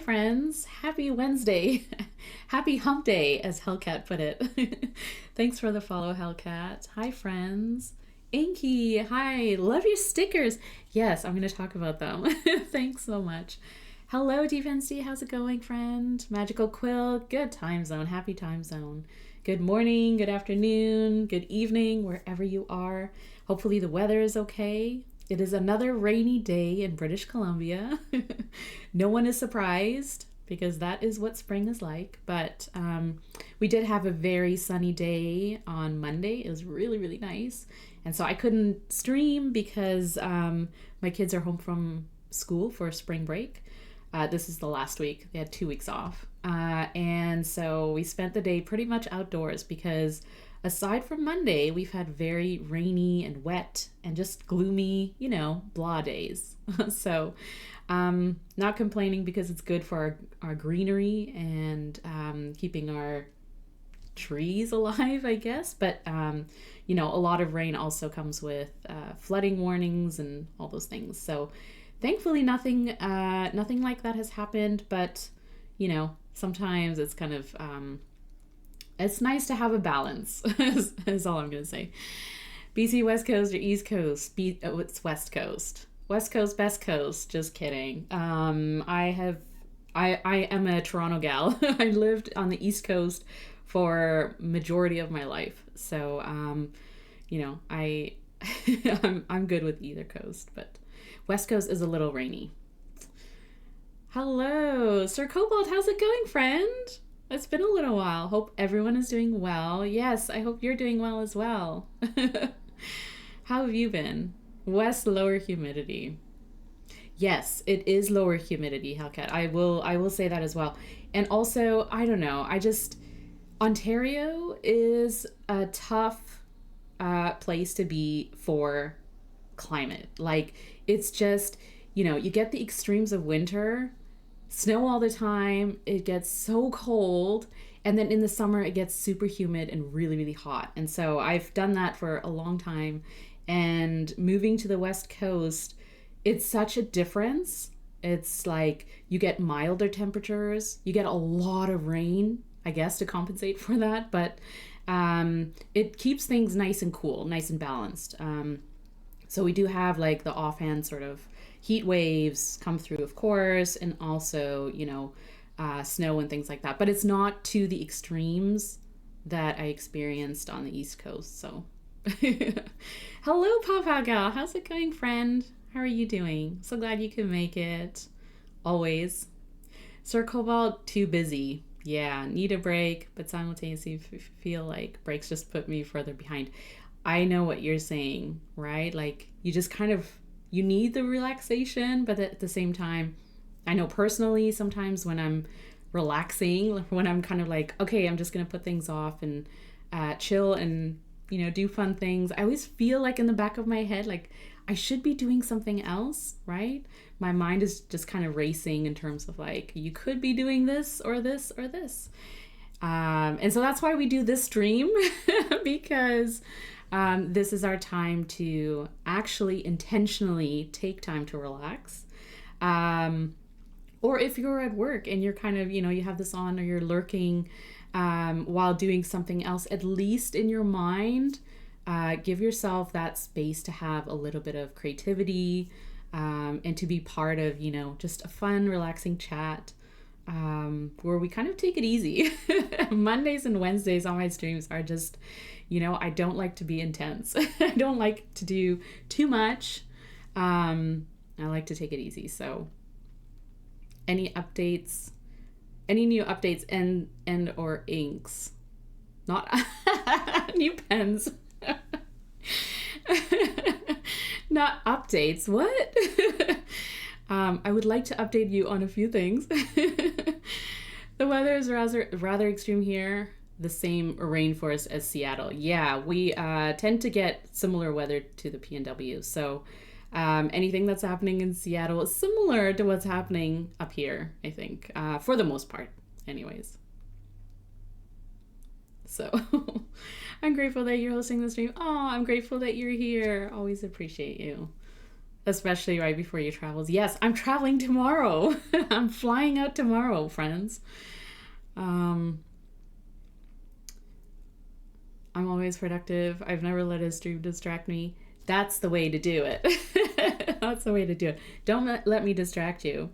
friends. Happy Wednesday. Happy hump day, as Hellcat put it. Thanks for the follow, Hellcat. Hi, friends. Inky, hi. Love your stickers. Yes, I'm going to talk about them. Thanks so much. Hello, Defense D. How's it going, friend? Magical Quill. Good time zone. Happy time zone. Good morning, good afternoon, good evening, wherever you are. Hopefully the weather is okay. It is another rainy day in British Columbia. No one is surprised because that is what spring is like. But we did have a very sunny day on Monday. It was really, really nice. And so I couldn't stream because my kids are home from school for spring break. This is the last week. They had 2 weeks off. And so we spent the day pretty much outdoors because aside from Monday, we've had very rainy and wet and just gloomy, blah days. So not complaining because it's good for our greenery and keeping our trees alive, I guess. But, a lot of rain also comes with flooding warnings and all those things. So thankfully nothing like that has happened, but sometimes it's kind of it's nice to have a balance is all I'm gonna say. BC West Coast or East Coast? It's West Coast. West Coast, best coast. Just kidding. I am a Toronto gal. I lived on the East Coast for majority of my life, so I I'm good with either coast, but West Coast is a little rainy. Hello, Sir Cobalt. How's it going, friend? It's been a little while. Hope everyone is doing well. Yes, I hope you're doing well as well. How have you been? West lower humidity. Yes, it is lower humidity, Hellcat. I will say that as well. And also, I don't know. Ontario is a tough place to be for climate. Like, it's just, you get the extremes of winter, snow all the time, it gets so cold, and then in the summer it gets super humid and really, really hot. And so I've done that for a long time, and moving to the West Coast, it's such a difference. It's like you get milder temperatures, you get a lot of rain, I guess, to compensate for that, but it keeps things nice and cool, nice and balanced. So we do have like the offhand sort of heat waves come through, of course, and also, snow and things like that. But it's not to the extremes that I experienced on the East Coast. So, hello, Papa Gal. How's it going, friend? How are you doing? So glad you could make it. Always. Sir Cobalt, too busy. Yeah, need a break, but simultaneously feel like breaks just put me further behind. I know what you're saying, right? Like, you just kind of, you need the relaxation, but at the same time, I know personally sometimes when I'm relaxing, when I'm kind of like, okay, I'm just going to put things off and chill and, do fun things, I always feel like in the back of my head, like I should be doing something else, right? My mind is just kind of racing in terms of like, you could be doing this or this or this. And so that's why we do this stream because this is our time to actually intentionally take time to relax. Or if you're at work and you're kind of, you have this on or you're lurking while doing something else, at least in your mind, give yourself that space to have a little bit of creativity and to be part of, just a fun, relaxing chat. Where we kind of take it easy. Mondays and Wednesdays on my streams are just, I don't like to be intense. I don't like to do too much. I like to take it easy. So any updates, any new updates and or inks, not new pens, not updates. What? I would like to update you on a few things. The weather is rather extreme here. The same rainforest as Seattle. Yeah, we tend to get similar weather to the PNW. So anything that's happening in Seattle is similar to what's happening up here, I think, for the most part, anyways. So I'm grateful that you're hosting the stream. Oh, I'm grateful that you're here. Always appreciate you. especially right before you travel. Yes, I'm traveling tomorrow. I'm flying out tomorrow, friends. Um, I'm always productive. I've never let a stream distract me. That's the way to do it. That's the way to do it. Don't let me distract you.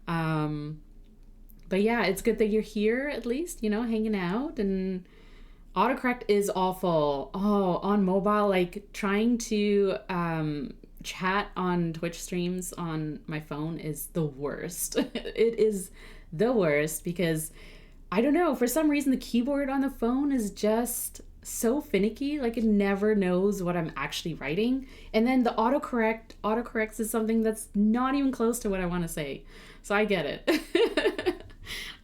Um, but yeah, it's good that you're here at least, hanging out. And autocorrect is awful. Oh, on mobile, like trying to chat on Twitch streams on my phone is the worst. It is the worst because I don't know, for some reason the keyboard on the phone is just so finicky, like it never knows what I'm actually writing. And then the autocorrects is something that's not even close to what I want to say. So I get it.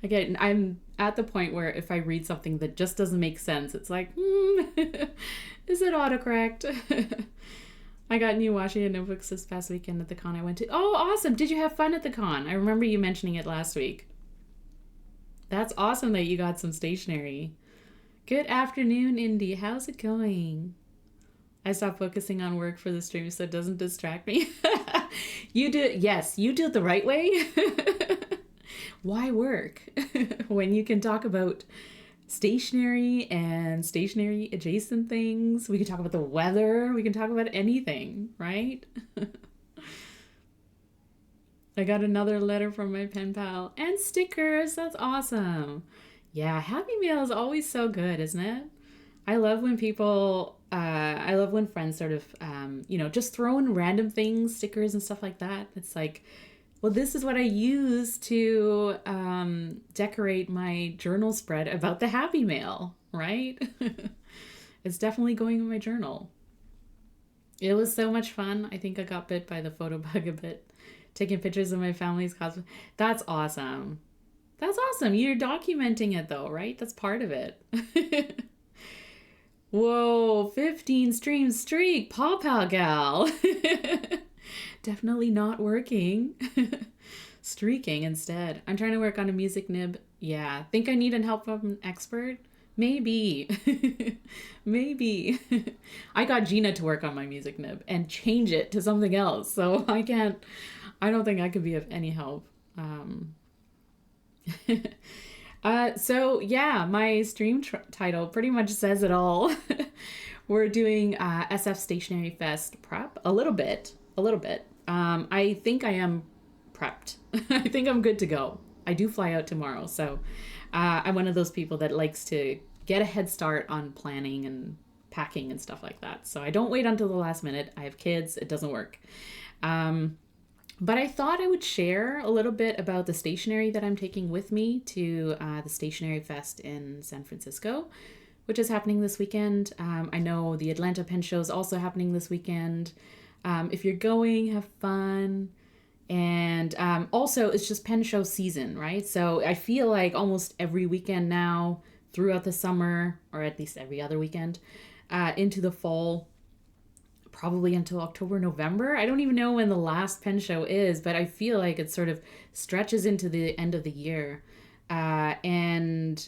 I get it. I'm at the point where if I read something that just doesn't make sense, it's like, is it autocorrect? I got new Washington notebooks this past weekend at the con I went to. Oh, awesome. Did you have fun at the con? I remember you mentioning it last week. That's awesome that you got some stationery. Good afternoon, Indy. How's it going? I stopped focusing on work for the stream so it doesn't distract me. You do, yes, you do it the right way. Why work when you can talk about stationery and stationery adjacent things? We can talk about the weather. We can talk about anything, right? I got another letter from my pen pal and stickers. That's awesome. Yeah, Happy Meal is always so good, isn't it? I love when I love when friends sort of, just throw in random things, stickers and stuff like that. It's like, well, this is what I use to decorate my journal spread about the Happy Mail, right? It's definitely going in my journal. It was so much fun. I think I got bit by the photo bug a bit, taking pictures of my family's cosplay. That's awesome. That's awesome. You're documenting it though, right? That's part of it. Whoa, 15 stream streak, Paw Pal Gal. Definitely not working. Streaking instead. I'm trying to work on a music nib. Yeah, think I need help from an expert? Maybe. Maybe. I got Gina to work on my music nib and change it to something else. So I don't think I could be of any help. So yeah, my stream title pretty much says it all. We're doing SF Stationery Fest prep a little bit. I think I am prepped. I think I'm good to go. I do fly out tomorrow, so I'm one of those people that likes to get a head start on planning and packing and stuff like that. So I don't wait until the last minute. I have kids. It doesn't work. But I thought I would share a little bit about the stationery that I'm taking with me to the Stationery Fest in San Francisco, which is happening this weekend. I know the Atlanta Pen Show is also happening this weekend. If you're going, have fun. And also, it's just pen show season, right? So I feel like almost every weekend now throughout the summer, or at least every other weekend, into the fall, probably until October, November. I don't even know when the last pen show is, but I feel like it sort of stretches into the end of the year. And,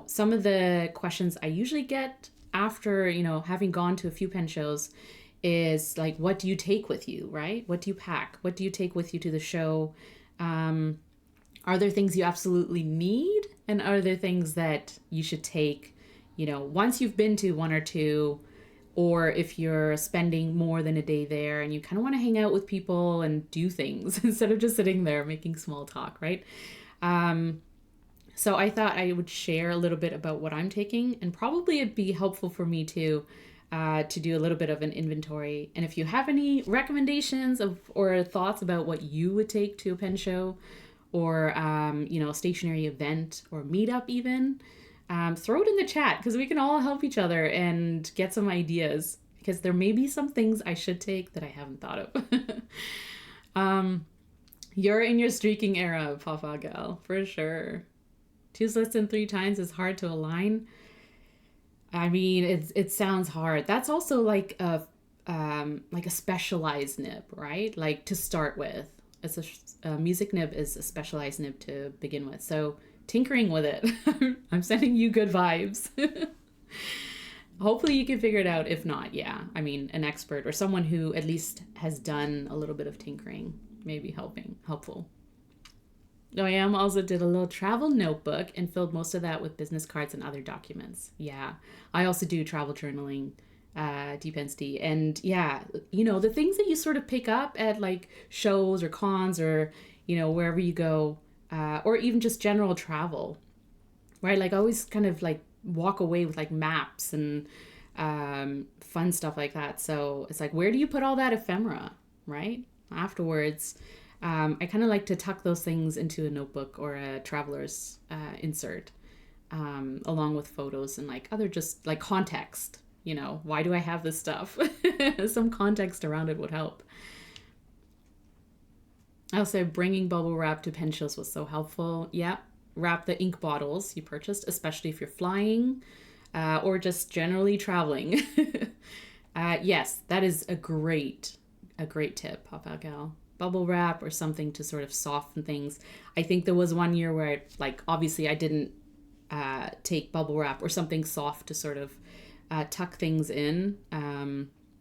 some of the questions I usually get after, having gone to a few pen shows is like, what do you take with you, right? What do you pack? What do you take with you to the show? Are there things you absolutely need? And are there things that you should take, once you've been to one or two, or if you're spending more than a day there and you kind of want to hang out with people and do things instead of just sitting there making small talk, right? So I thought I would share a little bit about what I'm taking, and probably it'd be helpful for me to do a little bit of an inventory. And if you have any recommendations or thoughts about what you would take to a pen show or, a stationery event or meetup even, throw it in the chat because we can all help each other and get some ideas, because there may be some things I should take that I haven't thought of. You're in your streaking era, Papa Gal, for sure. 2 slits and 3 times is hard to align. I mean, it sounds hard. That's also like a specialized nib, right? Like to start with, it's a music nib is a specialized nib to begin with. So tinkering with it. I'm sending you good vibes. Hopefully you can figure it out. If not, yeah. I mean, an expert or someone who at least has done a little bit of tinkering may be helpful. Oh, I am also did a little travel notebook and filled most of that with business cards and other documents. Yeah. I also do travel journaling, D. And yeah, the things that you sort of pick up at like shows or cons or, wherever you go, or even just general travel, right? Like I always kind of like walk away with like maps and fun stuff like that. So it's like, where do you put all that ephemera, right? Afterwards, I kind of like to tuck those things into a notebook or a traveler's insert, along with photos and like other just like context. Why do I have this stuff? Some context around it would help. Also, bringing bubble wrap to pen shows was so helpful. Yeah, wrap the ink bottles you purchased, especially if you're flying or just generally traveling. Yes, that is a great tip, Papa Gal. Bubble wrap or something to sort of soften things. I think there was one year where, like, obviously I didn't take bubble wrap or something soft to sort of tuck things in,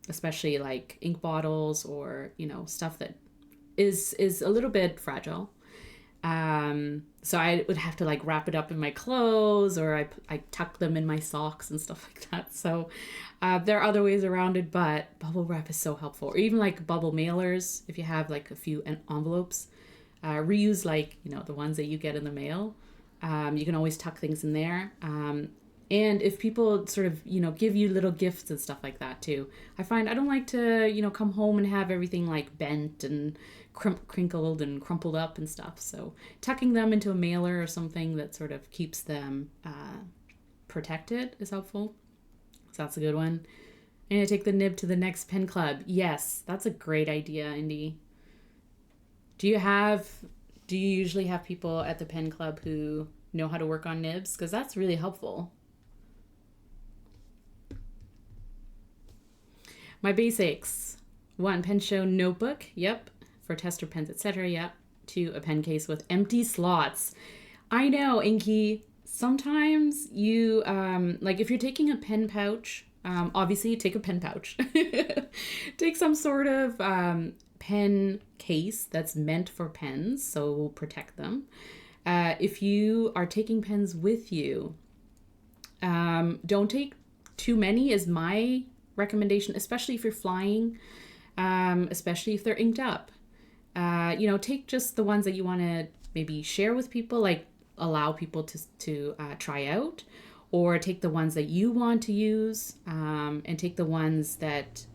especially like ink bottles or stuff that is a little bit fragile. So I would have to like wrap it up in my clothes or I tuck them in my socks and stuff like that. So there are other ways around it, but bubble wrap is so helpful. Or even like bubble mailers, if you have like a few envelopes, reuse like, the ones that you get in the mail. You can always tuck things in there. And if people sort of, give you little gifts and stuff like that too. I find I don't like to, come home and have everything like bent and crinkled and crumpled up and stuff. So tucking them into a mailer or something that sort of keeps them protected is helpful. So that's a good one. And I take the nib to the next pen club. Yes, that's a great idea, Indy. Do you usually have people at the pen club who know how to work on nibs? Because that's really helpful. My basics. 1, pen show notebook. Yep. For tester pens, etc. Yep. 2, a pen case with empty slots. I know, Inky. Sometimes you, like if you're taking a pen pouch, obviously take a pen pouch. Take some sort of pen case that's meant for pens, so it will protect them. If you are taking pens with you, don't take too many is my recommendation, especially if you're flying, especially if they're inked up. Take just the ones that you want to maybe share with people, like allow people to try out, or take the ones that you want to use, and take the ones that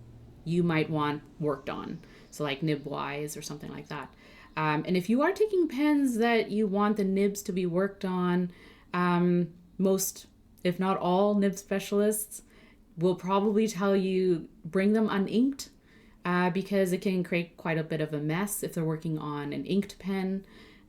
you might want worked on. So like nib wise or something like that. And if you are taking pens that you want the nibs to be worked on, most, if not all, nib specialists will probably tell you bring them uninked, because it can create quite a bit of a mess if they're working on an inked pen.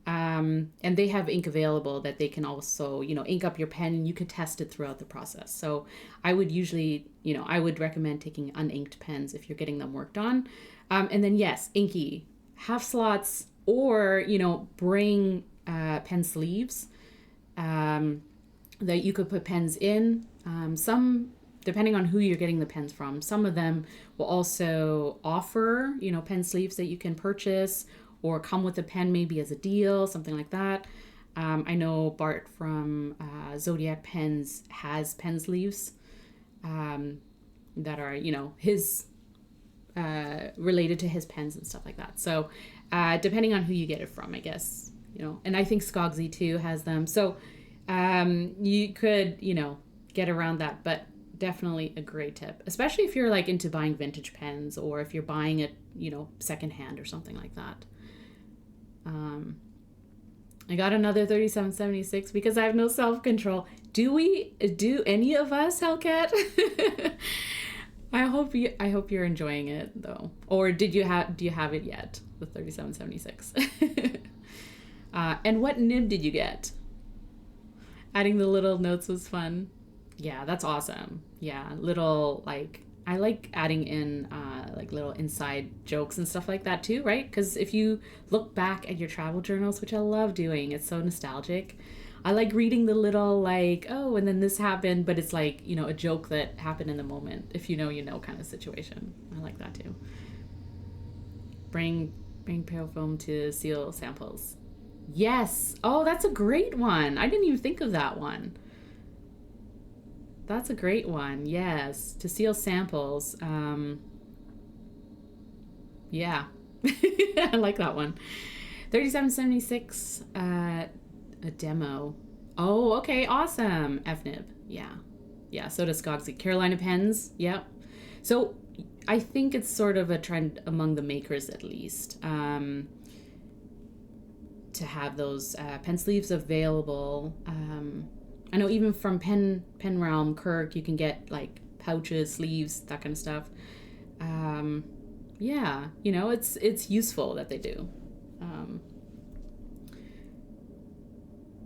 And they have ink available that they can also, ink up your pen and you could test it throughout the process. So I would usually, I would recommend taking uninked pens if you're getting them worked on. And then yes, inky, have slots or, bring pen sleeves that you could put pens in. Some, depending on who you're getting the pens from, some of them will also offer, pen sleeves that you can purchase or come with a pen maybe as a deal, something like that. I know Bart from Zodiac Pens has pen sleeves that are, his related to his pens and stuff like that. So depending on who you get it from, I guess, and I think Skogsy too has them. So you could, get around that, but definitely a great tip, especially if you're like into buying vintage pens or if you're buying it, secondhand or something like that. I got another 3776 because I have no self-control. Do any of us, Hellcat? I hope you're enjoying it though. Or do you have it yet, the 3776? And what nib did you get? Adding the little notes was fun. Yeah, that's awesome. Yeah, little, like, I like adding in like little inside jokes and stuff like that too, right? Because if you look back at your travel journals, which I love doing, it's so nostalgic. I like reading the little like, oh, and then this happened, but it's like, you know, a joke that happened in the moment. If you know kind of situation. I like that too. Bring pale foam to seal samples. Yes. Oh, that's a great one. I didn't even think of that one. That's a great one. Yes, to seal samples. Yeah, I like that one. 3776. A demo. Oh, okay, awesome. FNIB. Yeah, yeah. So does Skogsy. Carolina pens. Yep. So I think it's sort of a trend among the makers, at least, to have those pen sleeves available. I know even from Pen Realm, Kirk, you can get like pouches, sleeves, that kind of stuff. Yeah, you know, it's useful that they do.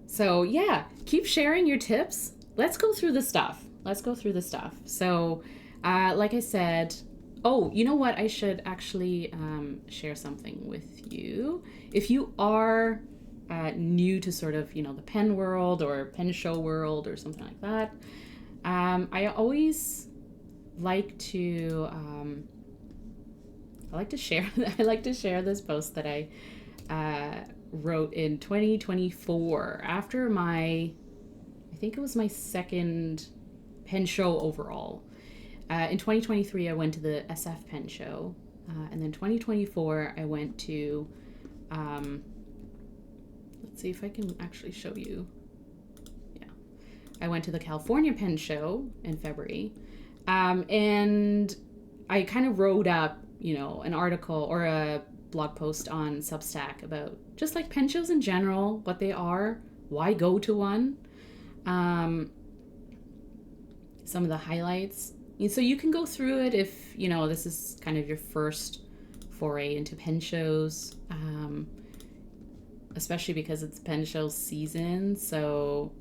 So yeah, keep sharing your tips. Let's go through the stuff. So, like I said, oh, you know what? I should actually share something with you. If you are new to sort of, you know, the pen world or pen show world or something like that, I always like to share. I like to share this post that I wrote in 2024 after I think it was my second pen show overall. In 2023, I went to the SF pen show, and then 2024, I went to. Let's see if I can actually show you. Yeah, I went to the California pen show in February, and I kind of wrote up, you know, an article or a blog post on Substack about just like pen shows in general, what they are, why go to one, some of the highlights. And so you can go through it if, you know, this is kind of your first foray into pen shows, especially because it's pen show season. So,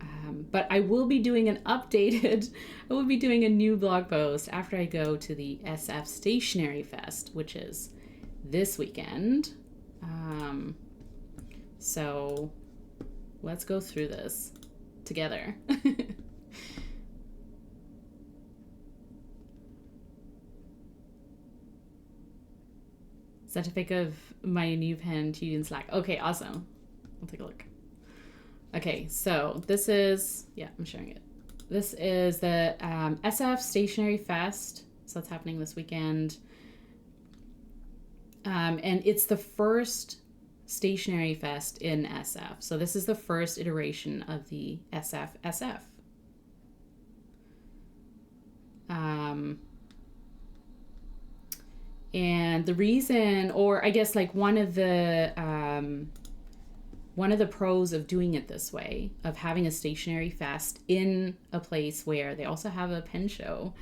but I will be doing I will be doing a new blog post after I go to the SF Stationery Fest, which is this weekend. So let's go through this together. Sent a pic of my new pen to you in Slack. Okay, awesome. I'll take a look. Okay, so this is, yeah, I'm sharing it. This is the SF Stationery Fest. So that's happening this weekend. And it's the first stationery fest in SF. So this is the first iteration of the SF. And the reason, or I guess like one of the pros of doing it this way, of having a stationery fest in a place where they also have a pen show,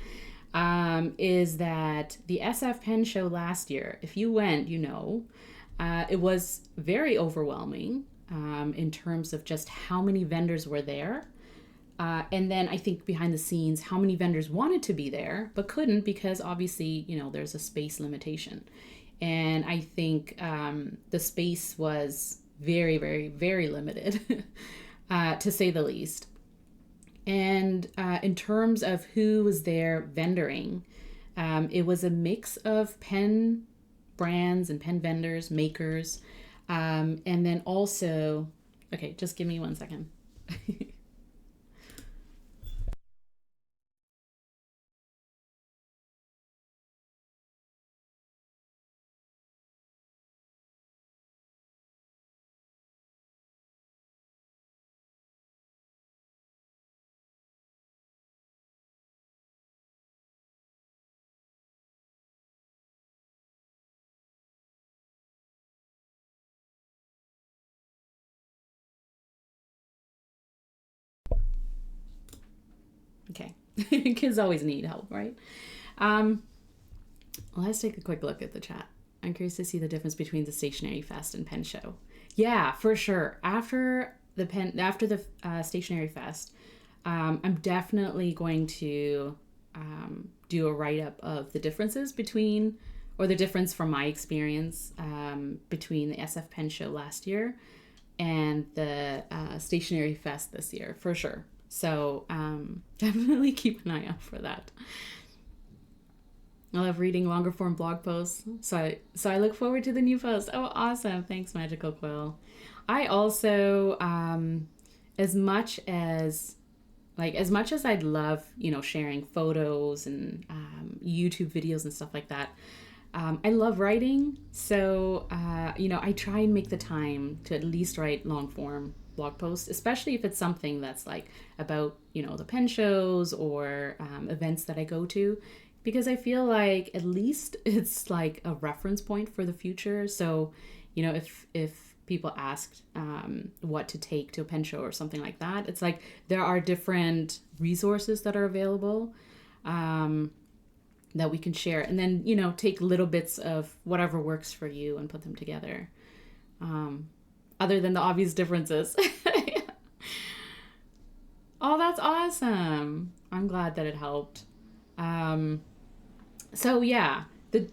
is that the SF pen show last year, if you went, you know, it was very overwhelming in terms of just how many vendors were there. And then I think behind the scenes, how many vendors wanted to be there but couldn't because obviously, you know, there's a space limitation. And I think the space was very, very, very limited, to say the least. And in terms of who was there vendoring, it was a mix of pen brands and pen vendors, makers, and then also, okay, just give me 1 second. Okay, kids always need help, right? Well, let's take a quick look at the chat. I'm curious to see the difference between the stationery fest and pen show. Yeah, for sure. After the stationery fest, I'm definitely going to do a write up of the differences between or the difference from my experience between the SF Pen Show last year and the Stationery Fest this year, for sure. So definitely keep an eye out for that. I love reading longer form blog posts. So I look forward to the new post. Oh, awesome. Thanks, Magical Quill. I also, as much as I'd love, sharing photos and YouTube videos and stuff like that, I love writing. So, I try and make the time to at least write long form blog posts, especially if it's something that's like about, the pen shows or events that I go to, because I feel like at least it's like a reference point for the future. So, if people asked what to take to a pen show or something like that, it's like there are different resources that are available that we can share, and then take little bits of whatever works for you and put them together, other than the obvious differences. Oh, that's awesome. I'm glad that it helped. So yeah, the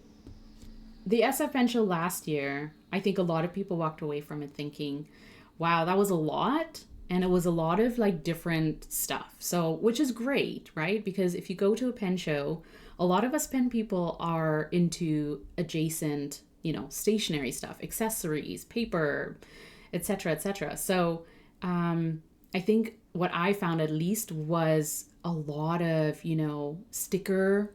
SF Pen Show last year, I think a lot of people walked away from it thinking, wow, that was a lot. And it was a lot of like different stuff. So, which is great, right? Because if you go to a pen show, a lot of us pen people are into adjacent, stationery stuff, accessories, paper, etc., etc. So, I think what I found at least was a lot of, sticker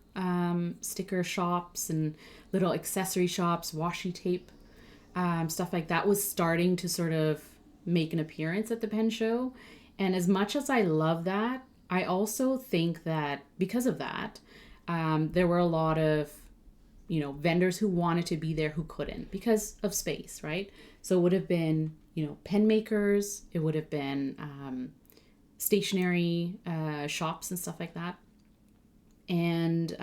shops and little accessory shops, washi tape, stuff like that was starting to sort of make an appearance at the pen show. And as much as I love that, I also think that because of that, there were a lot of, vendors who wanted to be there who couldn't because of space, right? So it would have been, pen makers, it would have been stationery shops and stuff like that. And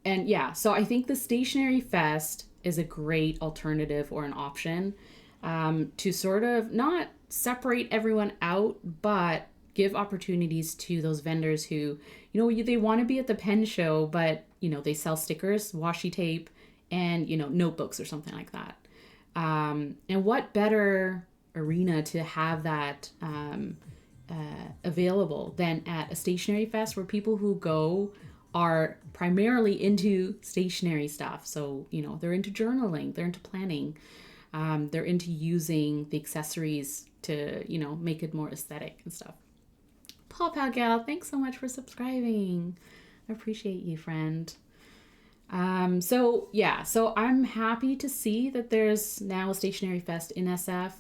yeah, so I think the Stationery Fest is a great alternative or an option to sort of not separate everyone out, but give opportunities to those vendors who, they want to be at the pen show, but, they sell stickers, washi tape, and, notebooks or something like that. And what better arena to have that available than at a Stationery Fest, where people who go are primarily into stationery stuff. So, they're into journaling, they're into planning, they're into using the accessories to, make it more aesthetic and stuff. Paul Gal, thanks so much for subscribing. I appreciate you, friend. So I'm happy to see that there's now a Stationery Fest in SF,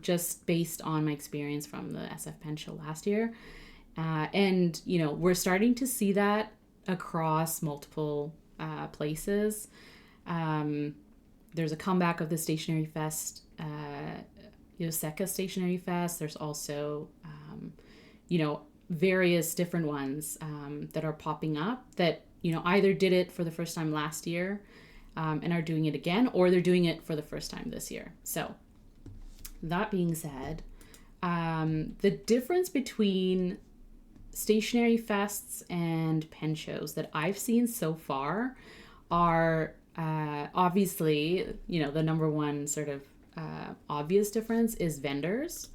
just based on my experience from the SF Pen Show last year. And, we're starting to see that across multiple places. There's a comeback of the Stationery Fest, Osaka Stationery Fest. There's also, various different ones that are popping up that, either did it for the first time last year and are doing it again, or they're doing it for the first time this year. So that being said, the difference between stationery fests and pen shows that I've seen so far are obviously, the number one sort of obvious difference is vendors,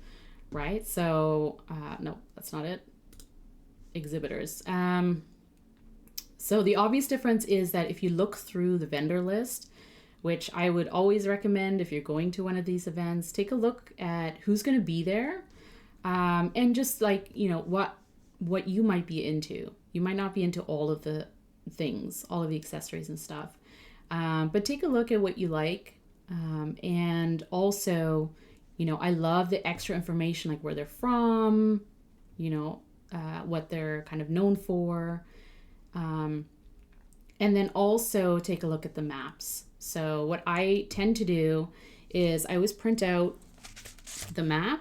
right? So, no, that's not it. Exhibitors. So the obvious difference is that if you look through the vendor list, which I would always recommend if you're going to one of these events, take a look at who's going to be there, and just like, what you might be into. You might not be into all of the things, all of the accessories and stuff, but take a look at what you like, and also, I love the extra information, like where they're from, what they're kind of known for. And then also take a look at the maps. So what I tend to do is I always print out the map.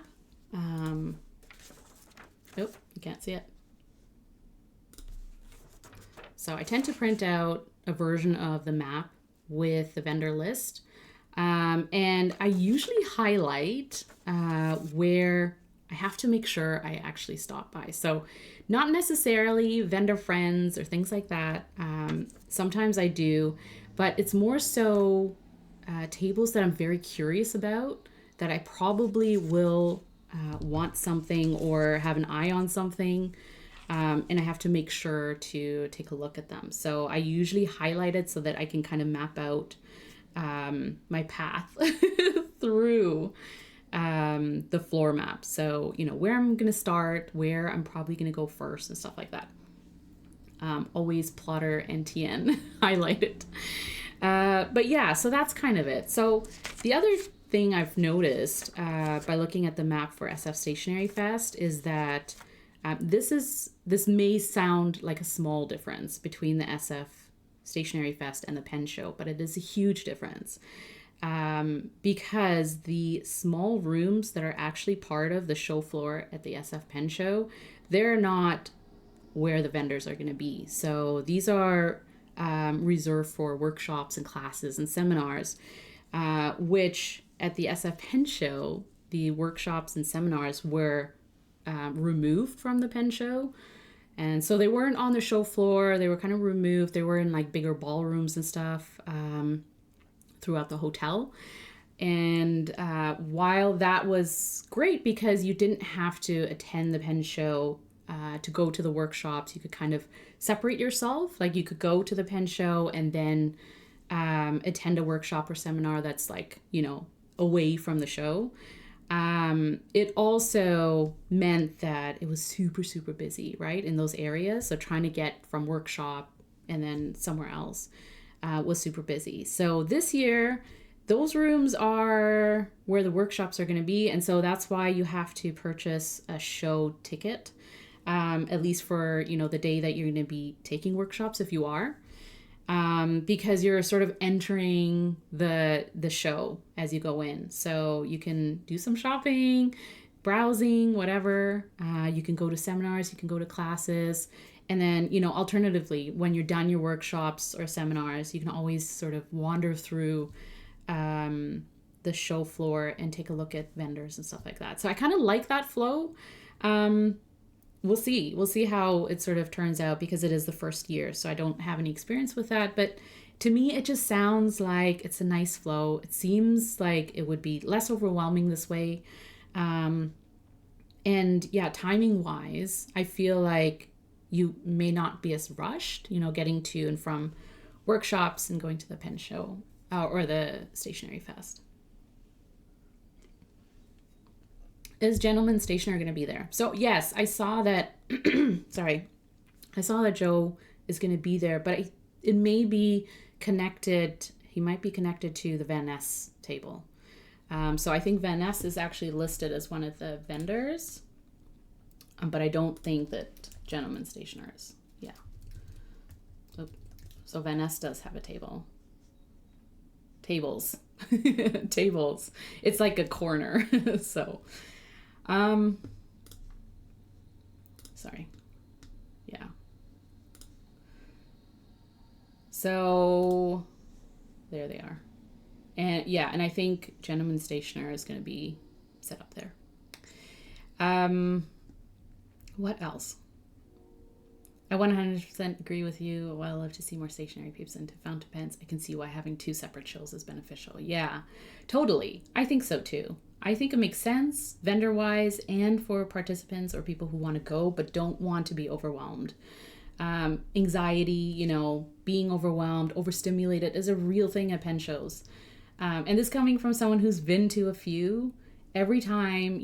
Oh, you can't see it. So I tend to print out a version of the map with the vendor list. And I usually highlight where I have to make sure I actually stop by. So not necessarily vendor friends or things like that. Sometimes I do, but it's more so tables that I'm very curious about, that I probably will want something or have an eye on something. And I have to make sure to take a look at them. So I usually highlight it so that I can kind of map out my path through the floor map. So, where I'm going to start, where I'm probably going to go first and stuff like that. Always plotter and TN highlighted. But yeah, so that's kind of it. So the other thing I've noticed by looking at the map for SF Stationery Fest is that this may sound like a small difference between the SF Stationery Fest and the pen show, but it is a huge difference because the small rooms that are actually part of the show floor at the SF Pen Show, they're not where the vendors are going to be. So these are reserved for workshops and classes and seminars, which at the SF Pen Show, the workshops and seminars were removed from the pen show. And so they weren't on the show floor. They were kind of removed. They were in like bigger ballrooms and stuff throughout the hotel. And while that was great because you didn't have to attend the pen show to go to the workshops, you could kind of separate yourself. Like you could go to the pen show and then attend a workshop or seminar that's like, away from the show. It also meant that it was super, super busy, right, in those areas. So trying to get from workshop and then somewhere else was super busy. So this year, those rooms are where the workshops are going to be. And so that's why you have to purchase a show ticket, at least for, the day that you're going to be taking workshops, if you are. Because you're sort of entering the show as you go in. So you can do some shopping, browsing, whatever. You can go to seminars, you can go to classes. And then, alternatively, when you're done your workshops or seminars, you can always sort of wander through the show floor and take a look at vendors and stuff like that. So I kind of like that flow. We'll see how it sort of turns out because it is the first year. So I don't have any experience with that. But to me, it just sounds like it's a nice flow. It seems like it would be less overwhelming this way. And yeah, timing wise, I feel like you may not be as rushed, getting to and from workshops and going to the pen show or the Stationery Fest. Is Gentleman Stationer going to be there? So yes, I saw that. I saw that Joe is going to be there, but it may be connected. He might be connected to the Van Ness table. So I think Van Ness is actually listed as one of the vendors, but I don't think that Gentleman Stationer is. Yeah. So Van Ness does have a table. Tables. Tables. It's like a corner. So. Sorry. Yeah. So there they are. And yeah, and I think Gentleman Stationer is going to be set up there. What else? I 100% agree with you. While I love to see more stationery peeps into fountain pens, I can see why having two separate shows is beneficial. Yeah, totally. I think so too. I think it makes sense vendor-wise and for participants or people who want to go but don't want to be overwhelmed. Anxiety, being overwhelmed, overstimulated is a real thing at pen shows. And this coming from someone who's been to a few, every time,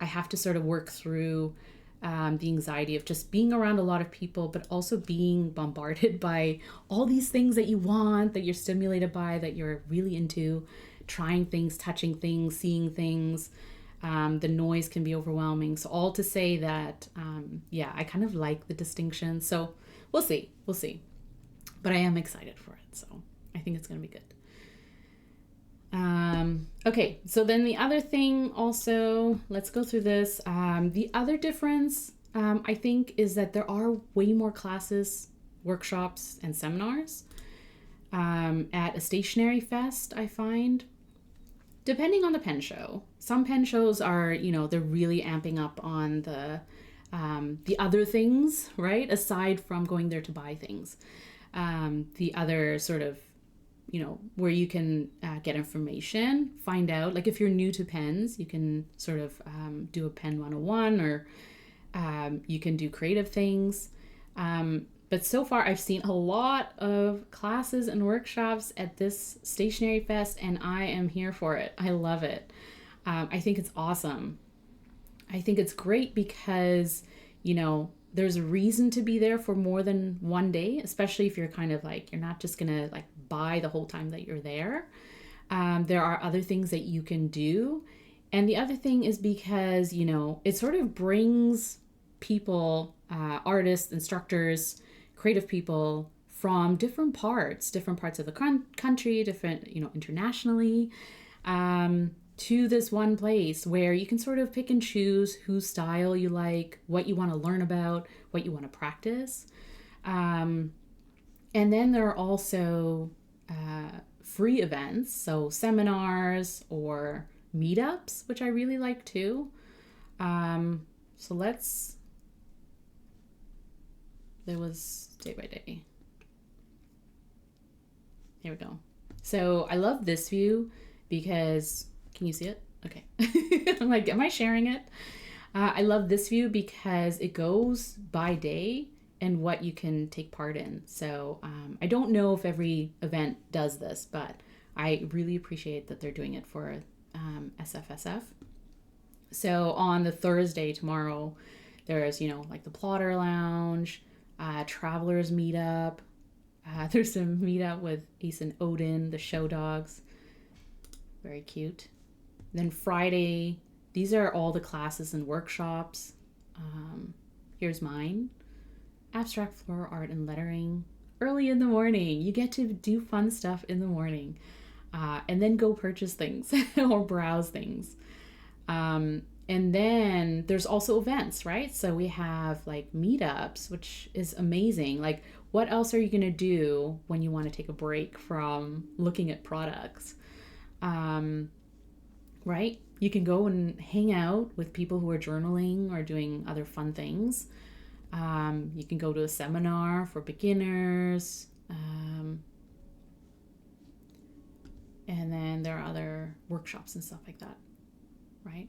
I have to sort of work through the anxiety of just being around a lot of people, but also being bombarded by all these things that you want, that you're stimulated by, that you're really into. Trying things, touching things, seeing things. The noise can be overwhelming. So all to say that, I kind of like the distinction. So we'll see. But I am excited for it. So I think it's going to be good. Okay, so then the other thing also, let's go through this. The other difference, I think, is that there are way more classes, workshops, and seminars at a stationery fest, I find. Depending on the pen show. Some pen shows are, they're really amping up on the other things, right? Aside from going there to buy things. The other sort of where you can get information, find out, like if you're new to pens, you can sort of do a pen 101, or you can do creative things. But so far I've seen a lot of classes and workshops at this Stationery Fest, and I am here for it. I love it. I think it's awesome. I think it's great because, there's a reason to be there for more than one day, especially if you're kind of like, you're not just gonna like buy the whole time that you're there. There are other things that you can do. And the other thing is because, it sort of brings people, artists, instructors, creative people from different parts of the country, different, internationally, to this one place where you can sort of pick and choose whose style you like, what you want to learn about, what you want to practice. And then there are also free events, so seminars or meetups, which I really like too. So there was day by day. Here we go. So I love this view because, can you see it? Okay. I'm like, am I sharing it? I love this view because it goes by day and what you can take part in. So I don't know if every event does this, but I really appreciate that they're doing it for SFSF. So on the Thursday, tomorrow, there's, like the Plotter Lounge, Travelers Meetup. There's a meetup with Ace and Odin, the show dogs. Very cute. Then Friday, these are all the classes and workshops. Here's mine. Abstract floral art and lettering. Early in the morning. You get to do fun stuff in the morning. And then go purchase things or browse things. And then there's also events, right? So we have like meetups, which is amazing. Like, what else are you going to do when you want to take a break from looking at products? Right? You can go and hang out with people who are journaling or doing other fun things. You can go to a seminar for beginners. And then there are other workshops and stuff like that, right?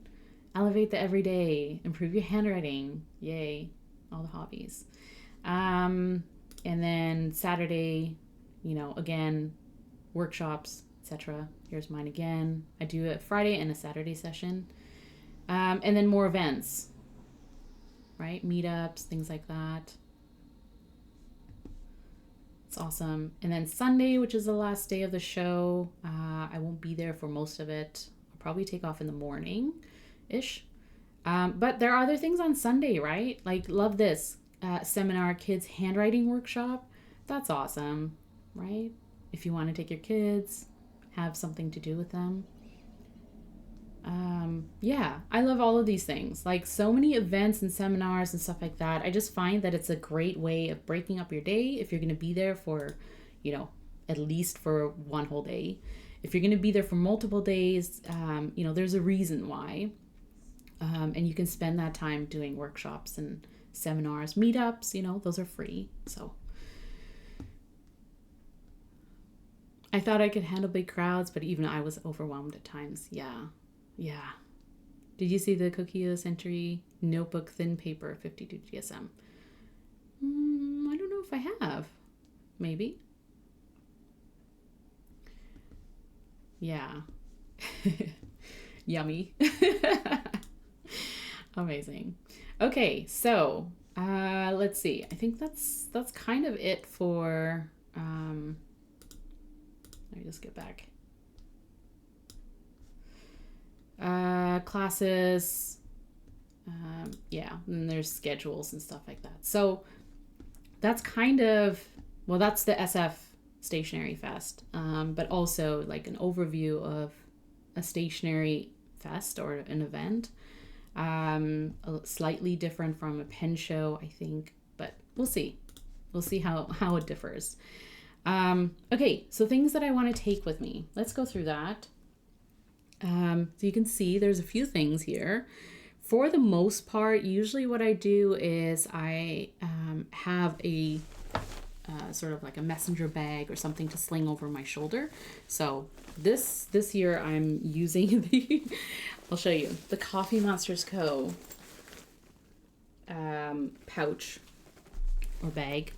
Elevate the everyday, improve your handwriting. Yay, all the hobbies. And then Saturday, again, workshops, etc. Here's mine again. I do a Friday and a Saturday session. And then more events, right? Meetups, things like that. It's awesome. And then Sunday, which is the last day of the show, I won't be there for most of it. I'll probably take off in the morning-ish. But there are other things on Sunday, right? Like, love this seminar, kids handwriting workshop. That's awesome, right? If you want to take your kids, have something to do with them. Yeah, I love all of these things. Like, so many events and seminars and stuff like that. I just find that it's a great way of breaking up your day if you're going to be there for, at least for one whole day. If you're going to be there for multiple days, there's a reason why. And you can spend that time doing workshops and seminars, meetups, those are free. So I thought I could handle big crowds, but even I was overwhelmed at times. Yeah. Did you see the Cookie of the Century notebook thin paper 52 GSM? I don't know if I have. Maybe. Yeah. Yummy. Amazing. Okay, so let's see. I think that's kind of it for let me just get back. Classes, and there's schedules and stuff like that. So that's kind of, that's the SF Stationery Fest, but also like an overview of a stationery fest or an event. Slightly different from a pen show, I think, but we'll see. We'll see how it differs. Okay, so things that I want to take with me. Let's go through that. So you can see there's a few things here. For the most part, usually what I do is I have a sort of like a messenger bag or something to sling over my shoulder. So this year I'm using the, I'll show you, the Coffee Monsters Co. Pouch or bag.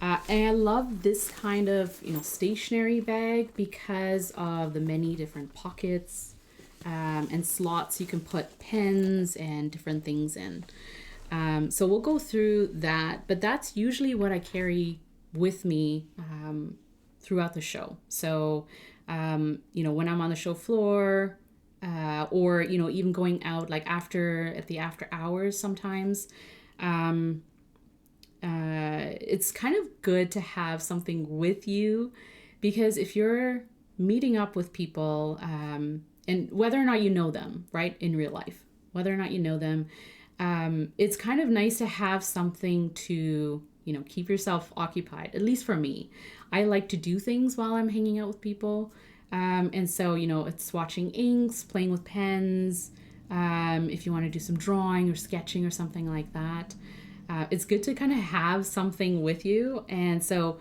And I love this kind of, stationery bag because of the many different pockets and slots you can put pens and different things in. So we'll go through that, but that's usually what I carry with me throughout the show. So, when I'm on the show floor, or, even going out like at the after hours sometimes, it's kind of good to have something with you, because if you're meeting up with people, and whether or not you know them, right, in real life, whether or not you know them, it's kind of nice to have something to, keep yourself occupied. At least for me, I like to do things while I'm hanging out with people. And so, it's watching inks, playing with pens, if you want to do some drawing or sketching or something like that. It's good to kind of have something with you. And so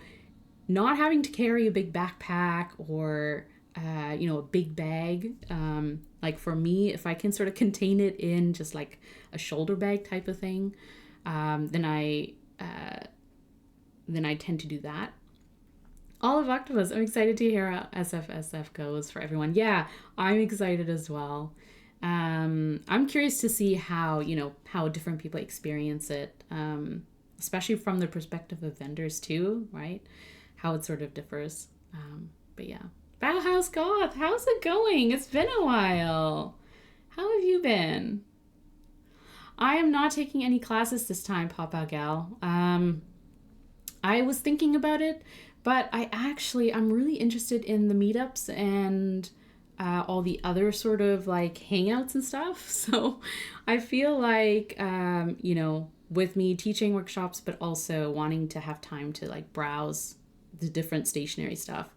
not having to carry a big backpack or, a big bag. Like for me, if I can sort of contain it in just like a shoulder bag type of thing, then I tend to do that. Olive Octopus, I'm excited to hear how SFSF goes for everyone. Yeah, I'm excited as well. I'm curious to see how different people experience it, especially from the perspective of vendors too, right? How it sort of differs. But yeah. Bauhaus Goth, how's it going? It's been a while. How have you been? I am not taking any classes this time, Papa Gal. I was thinking about it, but I'm really interested in the meetups and all the other sort of like hangouts and stuff. So I feel like, with me teaching workshops, but also wanting to have time to like browse the different stationery stuff,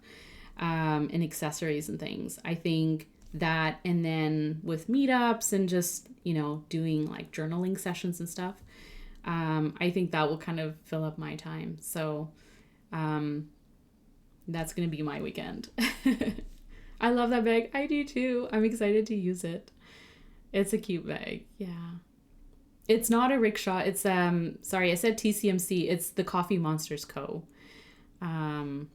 and accessories and things. I think that, and then with meetups and just, doing like journaling sessions and stuff, I think that will kind of fill up my time. So that's going to be my weekend. I love that bag. I do too. I'm excited to use it. It's a cute bag. Yeah. It's not a rickshaw. It's, sorry, I said TCMC. It's the Coffee Monsters Co. And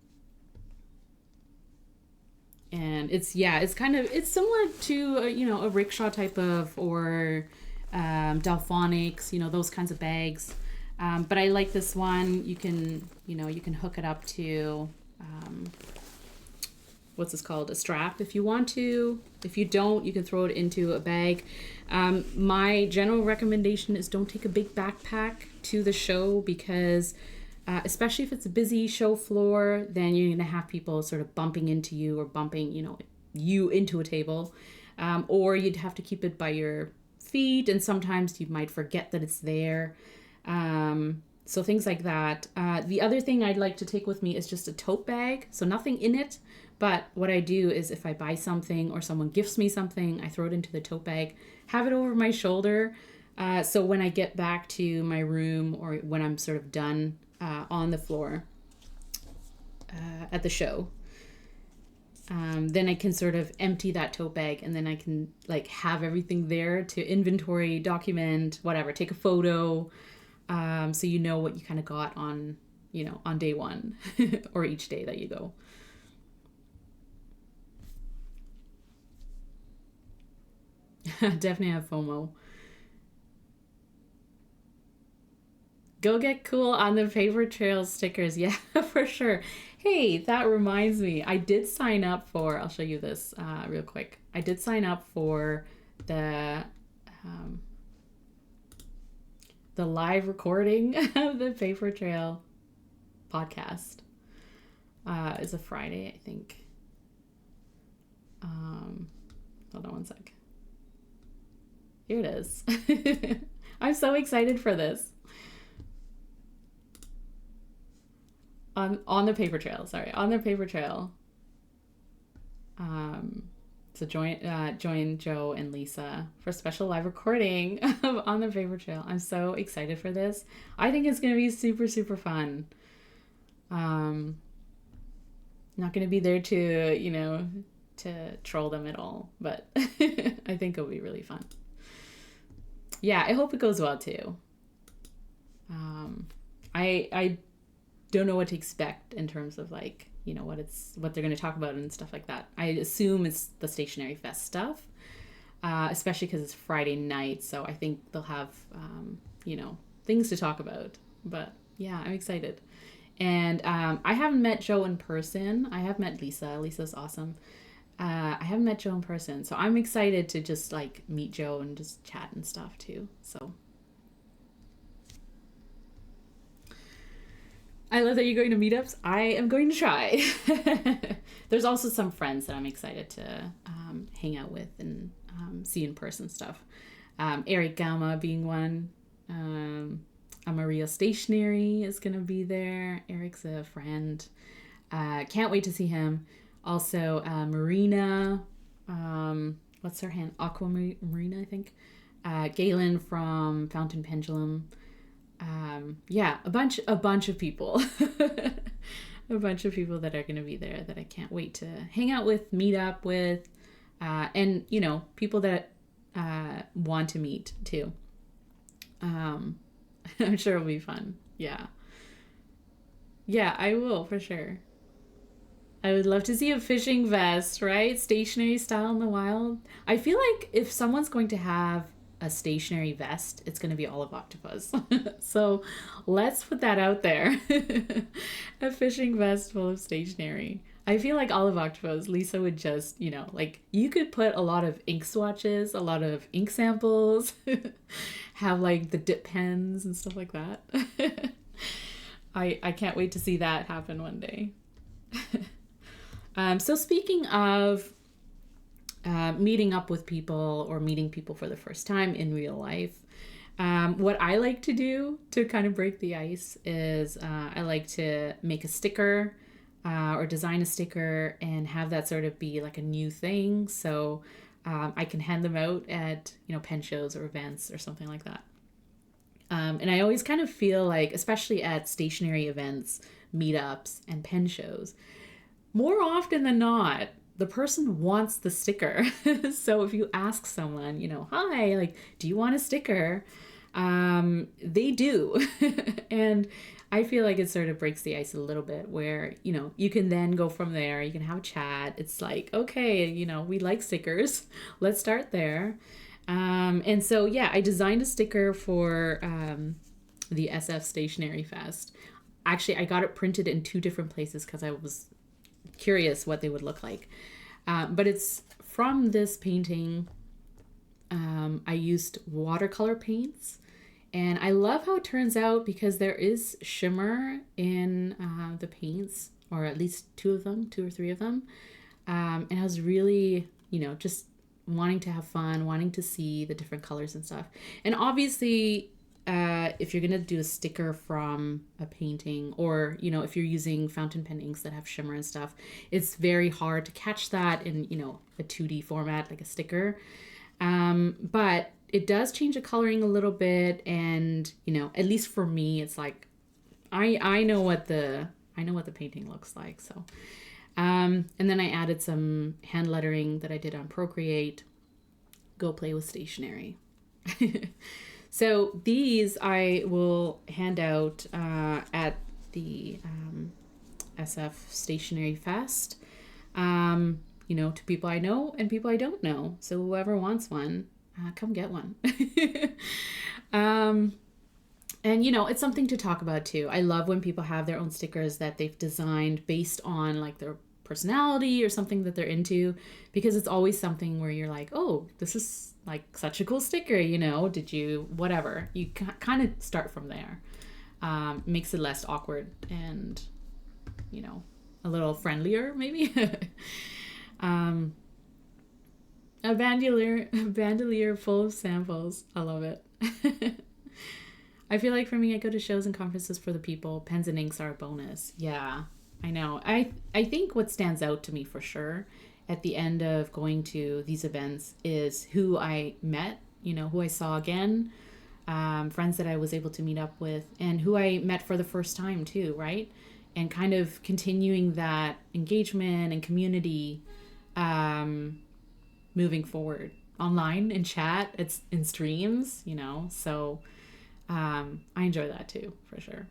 it's similar to, a rickshaw type of, or Delphonics, those kinds of bags. But I like this one. You can hook it up to, what's this called? A strap if you want to. If you don't, you can throw it into a bag. My general recommendation is don't take a big backpack to the show, because especially if it's a busy show floor, then you're going to have people sort of bumping into you or bumping, you into a table. Or you'd have to keep it by your feet, and sometimes you might forget that it's there. So things like that. The other thing I'd like to take with me is just a tote bag. So nothing in it, but what I do is if I buy something or someone gifts me something, I throw it into the tote bag, have it over my shoulder. So when I get back to my room, or when I'm sort of done on the floor at the show, then I can sort of empty that tote bag, and then I can like have everything there to inventory, document, whatever, take a photo, so you know what you kind of got on, on day one or each day that you go. Definitely have FOMO. Go get cool on the paper trail stickers. Yeah, for sure. Hey, that reminds me. I did sign up for, I'll show you this real quick. I did sign up for the live recording of the Paper Trail podcast. It's a Friday, I think. Hold on one sec. Here it is. I'm so excited for this. On the paper trail, on the paper trail. So join Joe and Lisa for a special live recording of On the Paper Trail. I'm so excited for this. I think it's going to be super, super fun. Um, Not going to be there to, to troll them at all, but I think it'll be really fun. Yeah, I hope it goes well too. I don't know what to expect in terms of like, what they're going to talk about and stuff like that. I assume it's the Stationery Fest stuff, especially because it's Friday night. So I think they'll have, things to talk about. But yeah, I'm excited. And I haven't met Joe in person. I have met Lisa. Lisa's awesome. I haven't met Joe in person. So I'm excited to just like meet Joe and just chat and stuff too. So I love that you're going to meetups. I am going to try. There's also some friends that I'm excited to hang out with and see in person stuff. Eric Gama being one. Maria Stationery is going to be there. Eric's a friend. Can't wait to see him. Also, Marina. What's her hand? Aquamarina, I think. Galen from Fountain Pendulum. Yeah, a bunch of people. A bunch of people that are going to be there that I can't wait to hang out with, meet up with, and, people that want to meet too. I'm sure it'll be fun. Yeah. Yeah, I will for sure. I would love to see a fishing vest, right? Stationary style in the wild. I feel like if someone's going to have a stationary vest, it's going to be Olive Octopus. So let's put that out there. A fishing vest full of stationery. I feel like Olive Octopus, Lisa would just, like you could put a lot of ink swatches, a lot of ink samples, have like the dip pens and stuff like that. I can't wait to see that happen one day. So speaking of meeting up with people or meeting people for the first time in real life, what I like to do to kind of break the ice is I like to make a sticker or design a sticker and have that sort of be like a new thing. So I can hand them out at, pen shows or events or something like that. And I always kind of feel like, especially at stationery events, meetups, and pen shows, more often than not, the person wants the sticker. So if you ask someone, hi, like, do you want a sticker? They do. And I feel like it sort of breaks the ice a little bit where, you can then go from there. You can have a chat. It's like, okay, we like stickers. Let's start there. And so, yeah, I designed a sticker for the SF Stationery Fest. Actually, I got it printed in 2 different places because I was curious what they would look like. But it's from this painting. I used watercolor paints. And I love how it turns out because there is shimmer in the paints, or at least 2 or 3 of them. And I was really, just wanting to have fun, wanting to see the different colors and stuff. And obviously, if you're going to do a sticker from a painting, or, if you're using fountain pen inks that have shimmer and stuff, it's very hard to catch that in, a 2D format, like a sticker. But it does change the coloring a little bit. And, at least for me, it's like, I know what the painting looks like. So, and then I added some hand lettering that I did on Procreate. Go play with stationery. So these I will hand out at the SF Stationery Fest, to people I know and people I don't know. So whoever wants one, come get one. And, it's something to talk about too. I love when people have their own stickers that they've designed based on like their personality or something that they're into, because it's always something where you're like, oh, this is like such a cool sticker, did you, whatever. You kind of start from there. Makes it less awkward and, a little friendlier maybe. A bandolier full of samples. I love it. I feel like for me, I go to shows and conferences for the people. Pens and inks are a bonus. Yeah, I know. I think what stands out to me for sure at the end of going to these events is who I met, who I saw again, friends that I was able to meet up with, and who I met for the first time too, right? and kind of continuing that engagement and community moving forward online in chat. It's in streams, so I enjoy that too, for sure.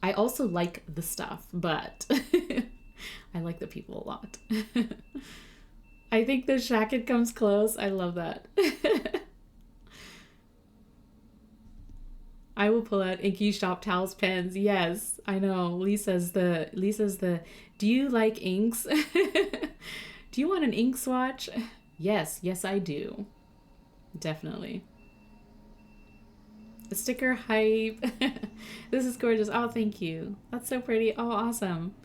I also like the stuff, but I like the people a lot. I think the jacket comes close. I love that. I will pull out Inky Shop Towels pens. Yes, I know. Lisa's the, do you like inks? Do you want an ink swatch? Yes, I do. Definitely. The sticker hype. This is gorgeous. Oh, thank you. That's so pretty. Oh, awesome.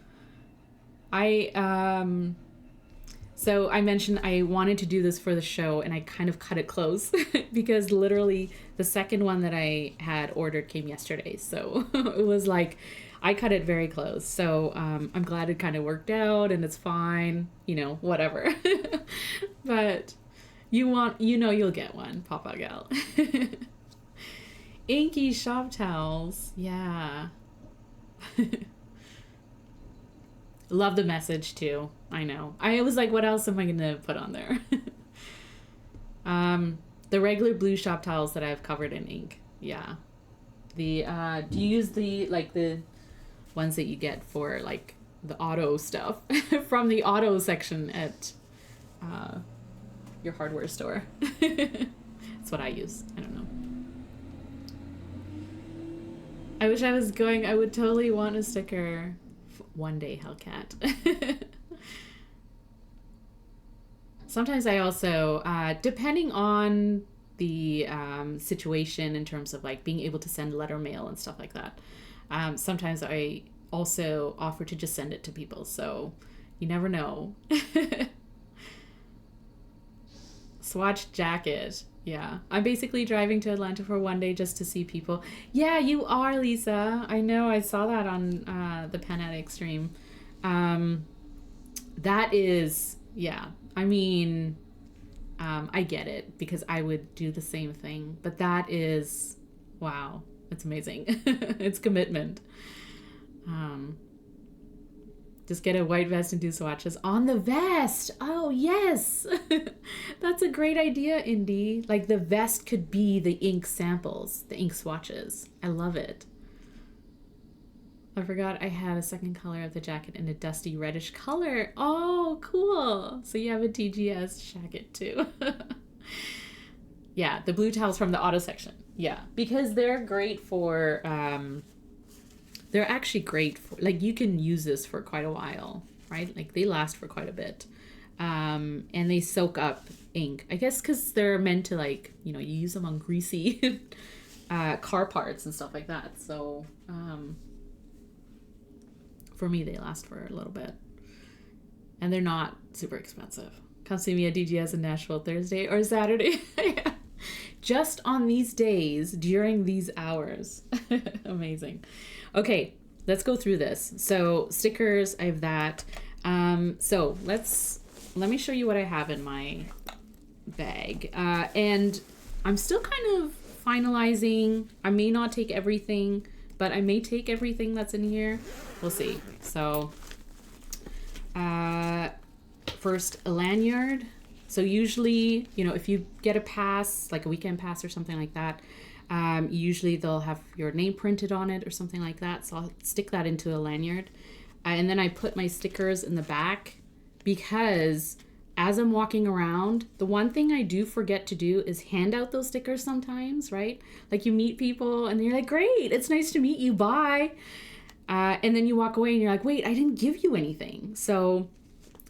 So I mentioned I wanted to do this for the show, and I kind of cut it close because literally the second one that I had ordered came yesterday. So it was like, I cut it very close. So I'm glad it kind of worked out and it's fine, whatever. But you'll get one, Papa Gal. Inky Shop Towels. Yeah. Love the message too. I know. I was like, what else am I going to put on there? The regular blue shop towels that I've covered in ink. Yeah. Do you use the ones that you get for like the auto stuff from the auto section at your hardware store? That's what I use. I don't know. I wish I was going. I would totally want a sticker. One day, Hellcat. Sometimes I also, depending on the situation in terms of like being able to send letter mail and stuff like that, sometimes I also offer to just send it to people. So you never know. Swatch jacket. Yeah, I'm basically driving to Atlanta for one day just to see people. Yeah, you are, Lisa. I know. I saw that on the Pen Addict stream. That is, yeah. I mean, I get it because I would do the same thing. But that is, wow, it's amazing. It's commitment. Just get a white vest and do swatches on the vest. Oh, yes. That's a great idea, Indy. Like the vest could be the ink samples, the ink swatches. I love it. I forgot I had a second color of the jacket in a dusty reddish color. Oh, cool. So you have a TGS jacket too. Yeah, the blue towels from the auto section. Yeah, because they're great for... they're actually great for, like, you can use this for quite a while, right? Like they last for quite a bit. And they soak up ink, I guess, because they're meant to, like, you use them on greasy car parts and stuff like that. So for me, they last for a little bit, and they're not super expensive. Come see me at DGS in Nashville Thursday or Saturday. Just on these days during these hours. Amazing. Okay, let's go through this. So stickers, I have that. So let me show you what I have in my bag. And I'm still kind of finalizing. I may not take everything, but I may take everything that's in here. We'll see. So first, a lanyard. So usually, if you get a pass, like a weekend pass or something like that, usually they'll have your name printed on it or something like that. So I'll stick that into a lanyard. And then I put my stickers in the back because as I'm walking around, the one thing I do forget to do is hand out those stickers sometimes, right? Like you meet people and you're like, great, it's nice to meet you, bye. And then you walk away and you're like, wait, I didn't give you anything. So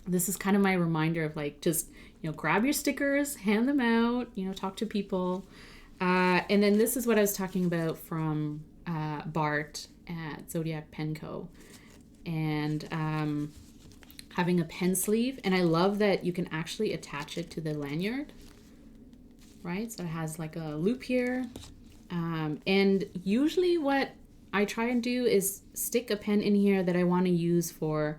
this is kind of my reminder of like, just, grab your stickers, hand them out, talk to people. And then this is what I was talking about from Bart at Zodiac Pen Co. And having a pen sleeve. And I love that you can actually attach it to the lanyard, right? So it has like a loop here. And usually what I try and do is stick a pen in here that I want to use for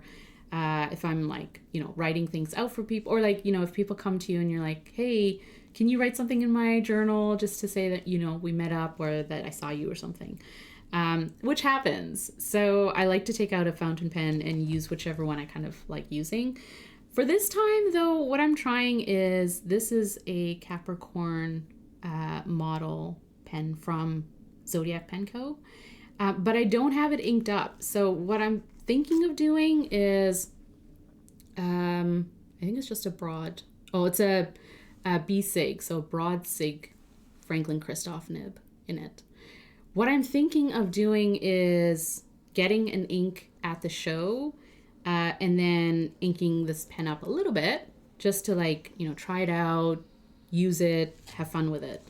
if I'm like, writing things out for people, or like, if people come to you and you're like, hey, can you write something in my journal just to say that, we met up or that I saw you or something. which happens. So I like to take out a fountain pen and use whichever one I kind of like using. For this time, though, what I'm trying is, this is a Capricorn model pen from Zodiac Pen Co. But I don't have it inked up. So what I'm thinking of doing is, I think it's just a broad. Oh, it's a B-Sig, so broad Sig Franklin Christoph nib in it. What I'm thinking of doing is getting an ink at the show, and then inking this pen up a little bit just to, like, try it out, use it, have fun with it.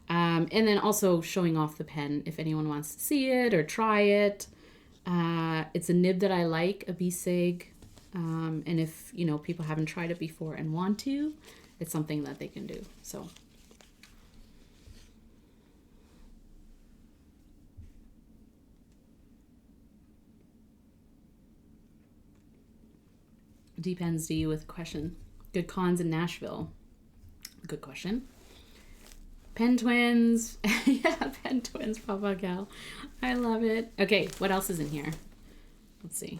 And then also showing off the pen if anyone wants to see it or try it. It's a nib that I like, a B-Sig. And if, people haven't tried it before and want to, it's something that they can do. So. Depends to you with question. Good cons in Nashville. Good question. Pen twins. Yeah, pen twins, Papa Gal. I love it. Okay, what else is in here? Let's see.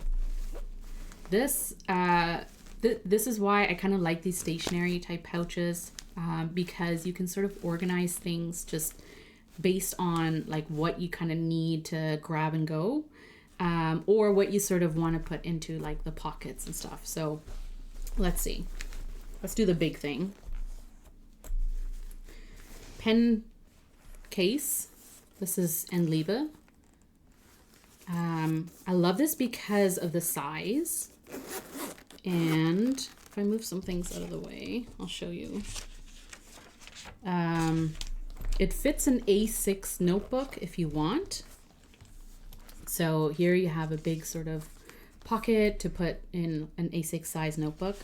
This this is why I kind of like these stationery type pouches, because you can sort of organize things just based on like what you kind of need to grab and go, or what you sort of want to put into like the pockets and stuff. So let's see. Let's do the big thing. Pen case. This is Enliebe. I love this because of the size. And if I move some things out of the way, I'll show you. It fits an A6 notebook if you want. So here you have a big sort of pocket to put in an A6 size notebook.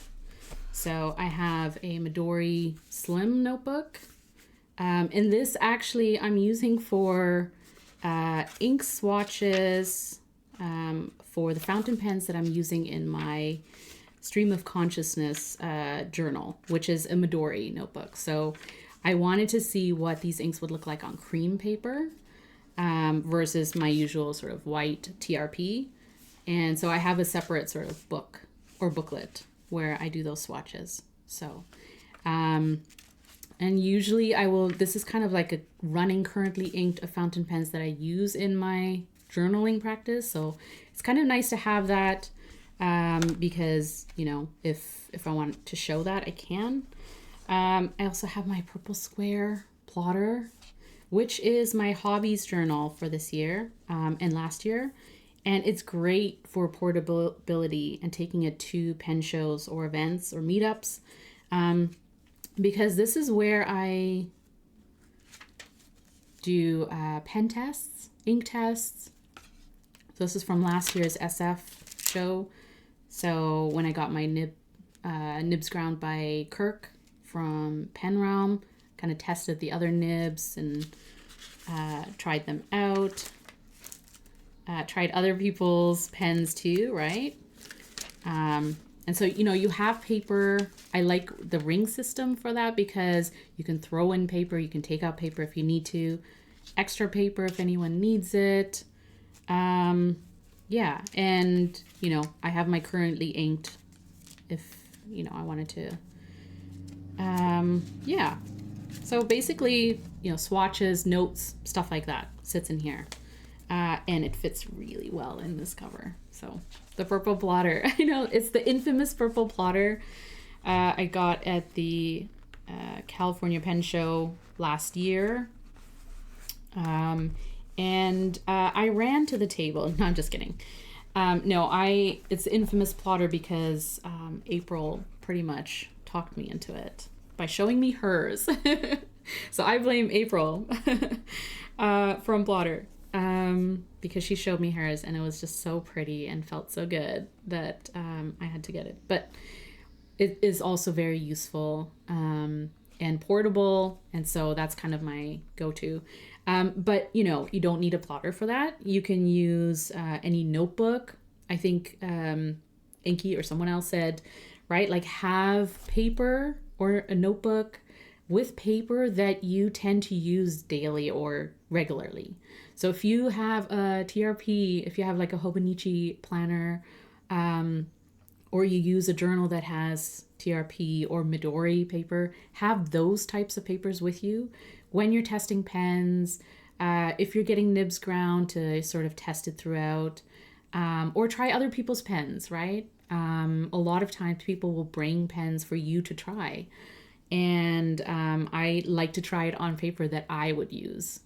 So I have a Midori Slim notebook. And this actually I'm using for ink swatches for the fountain pens that I'm using in my Stream of Consciousness journal, which is a Midori notebook. So I wanted to see what these inks would look like on cream paper versus my usual sort of white TRP. And so I have a separate sort of book or booklet where I do those swatches. So, and usually I will, this is kind of like a running currently inked of fountain pens that I use in my journaling practice. So it's kind of nice to have that because, if I want to show that, I can. I also have my Purple Square plotter, which is my hobbies journal for this year and last year. And it's great for portability and taking it to pen shows or events or meetups. Because this is where I do pen tests, ink tests. So this is from last year's SF show. So when I got my nibs ground by Kirk from Pen Realm, kind of tested the other nibs and tried them out. Tried other people's pens too, right? And so, you have paper. I like the ring system for that because you can throw in paper. You can take out paper if you need to. Extra paper if anyone needs it. Yeah. And, I have my currently inked if, I wanted to. Yeah. So basically, swatches, notes, stuff like that sits in here. And it fits really well in this cover. So the purple plotter, I know it's the infamous purple plotter I got at the California Pen Show last year. And I ran to the table. No, I'm just kidding. It's the infamous plotter because April pretty much talked me into it by showing me hers. So I blame April from Plotter. Because she showed me hers and it was just so pretty and felt so good that I had to get it. But it is also very useful and portable, and so that's kind of my go-to. But you don't need a plotter for that. You can use any notebook. I think Inky or someone else said, right? Like have paper or a notebook with paper that you tend to use daily or regularly. So if you have a TRP, if you have like a Hobonichi planner, or you use a journal that has TRP or Midori paper, have those types of papers with you when you're testing pens. If you're getting nibs ground, to sort of test it throughout, or try other people's pens, right? A lot of times people will bring pens for you to try. And I like to try it on paper that I would use,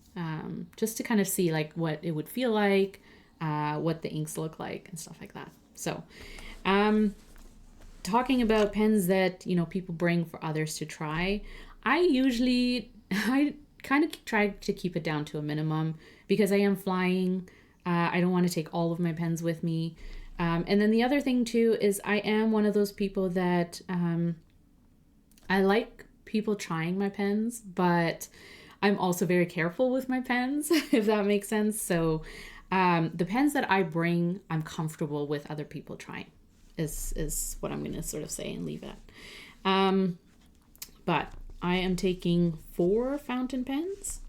just to kind of see like what it would feel like, what the inks look like and stuff like that. So talking about pens that, people bring for others to try, I kind of try to keep it down to a minimum because I am flying. I don't want to take all of my pens with me. And then the other thing too is I am one of those people that I like people trying my pens, but I'm also very careful with my pens, if that makes sense. So the pens that I bring, I'm comfortable with other people trying, is what I'm going to sort of say and leave it at. But I am taking 4 fountain pens.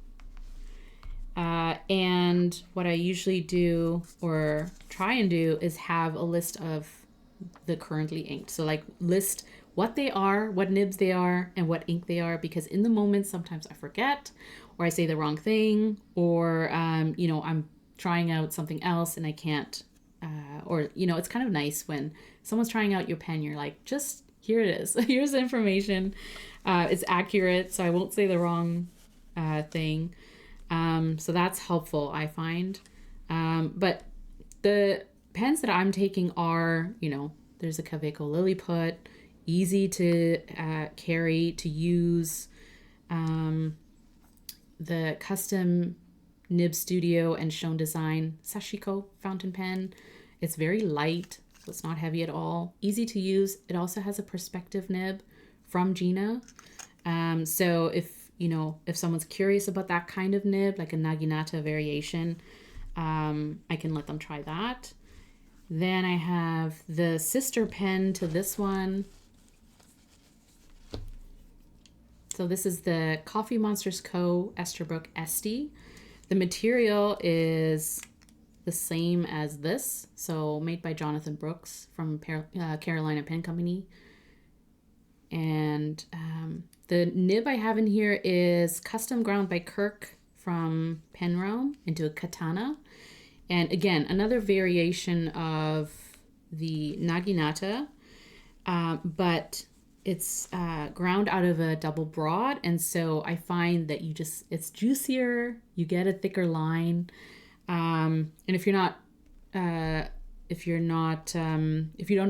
And what I usually do or try and do is have a list of the currently inked. So like list what they are, what nibs they are, and what ink they are, because in the moment sometimes I forget or I say the wrong thing, or I'm trying out something else and I can't, or it's kind of nice when someone's trying out your pen, you're like, just here it is. Here's the information. It's accurate, so I won't say the wrong thing. So that's helpful, I find. But the pens that I'm taking are, there's a Kaweco Lilliput, easy to carry, to use. The custom Nib Studio and Shown Design Sashiko fountain pen. It's very light, so it's not heavy at all. Easy to use. It also has a perspective nib from Gina. So if someone's curious about that kind of nib, like a Naginata variation, I can let them try that. Then I have the sister pen to this one. So this is the Coffee Monsters Co. Esterbrook Esty. The material is the same as this, so made by Jonathan Brooks from Carolina Pen Company. And the nib I have in here is custom ground by Kirk from Pen Realm into a katana. And again, another variation of the Naginata, but it's ground out of a double broad. And so I find that it's juicier, you get a thicker line. And if you don't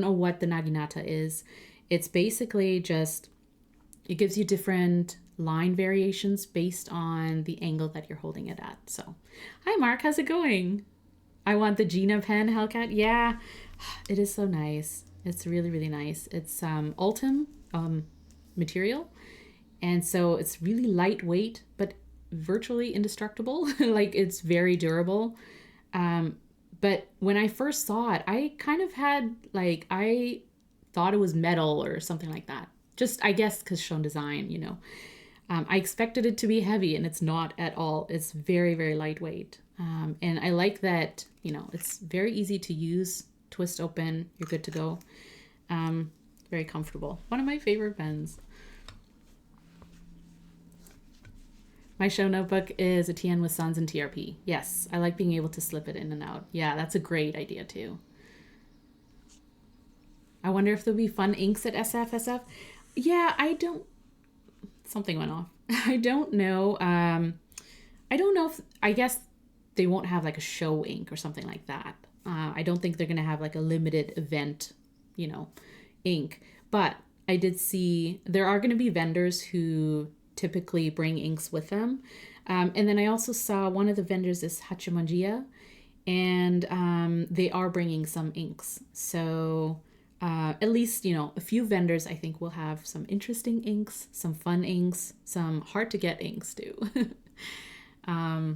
know what the Naginata is, it's basically just, it gives you different line variations based on the angle that you're holding it at. So, hi Mark, how's it going? I want the Gina pen, Hellcat. Yeah, it is so nice. It's really, really nice. It's Ultim material. And so it's really lightweight, but virtually indestructible. Like it's very durable. But when I first saw it, I kind of had I thought it was metal or something like that. Just, I guess, because Shown Design, I expected it to be heavy, and it's not at all. It's very, very lightweight. And I like that, it's very easy to use. Twist open, you're good to go. Very comfortable. One of my favorite pens. My show notebook is a TN with Suns and TRP. Yes, I like being able to slip it in and out. Yeah, that's a great idea too. I wonder if there'll be fun inks at SFSF. Yeah, something went off. I don't know. I guess they won't have like a show ink or something like that. I don't think they're going to have like a limited event, ink. But I did see there are going to be vendors who typically bring inks with them. And then I also saw one of the vendors is Hachimanjia, and they are bringing some inks. So at least, a few vendors I think will have some interesting inks, some fun inks, some hard to get inks too. I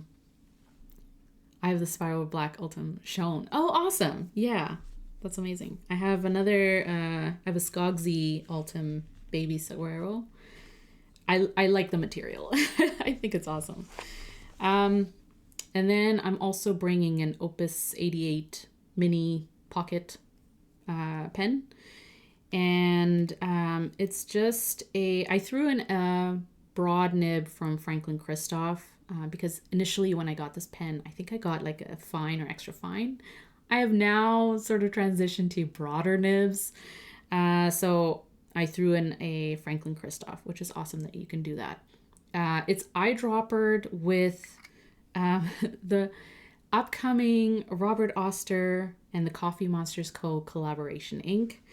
have the Spiral Black Ultim Shown. Oh, awesome. Yeah, that's amazing. I have another, I have a Skogsy Ultim Baby Saguero. I like the material. I think it's awesome. And then I'm also bringing an Opus 88 mini pocket pen. And it's just I threw in a broad nib from Franklin Christoph because initially when I got this pen, I think I got like a fine or extra fine. I have now sort of transitioned to broader nibs. So I threw in a Franklin Christoph, which is awesome that you can do that. It's eyedroppered with the upcoming Robert Oster and the Coffee Monsters Co. collaboration ink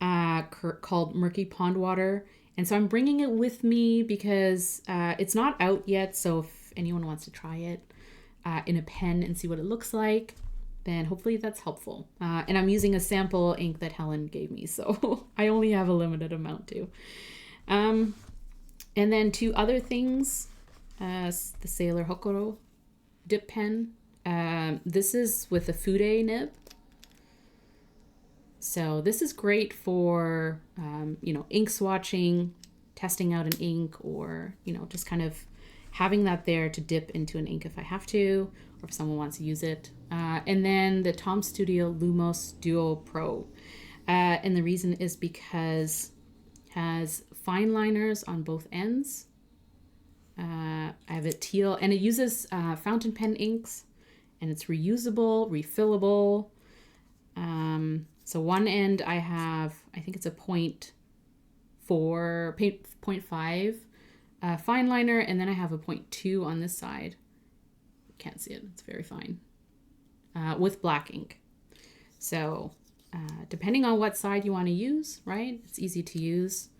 called Murky Pond Water. And so I'm bringing it with me because it's not out yet. So if anyone wants to try it in a pen and see what it looks like, then hopefully that's helpful. And I'm using a sample ink that Helen gave me, so I only have a limited amount too. And then two other things, the Sailor Hokoro dip pen. This is with a Fude nib. So this is great for, ink swatching, testing out an ink, or, just kind of having that there to dip into an ink if I have to, or if someone wants to use it. And then the Tom Studio Lumos Duo Pro. And the reason is because it has fine liners on both ends. I have it teal, and it uses fountain pen inks, and it's reusable, refillable. So one end I have, I think it's a 0.5 fine liner, and then I have a 0.2 on this side. Can't see it, it's very fine. With black ink. So depending on what side you want to use, right? It's easy to use.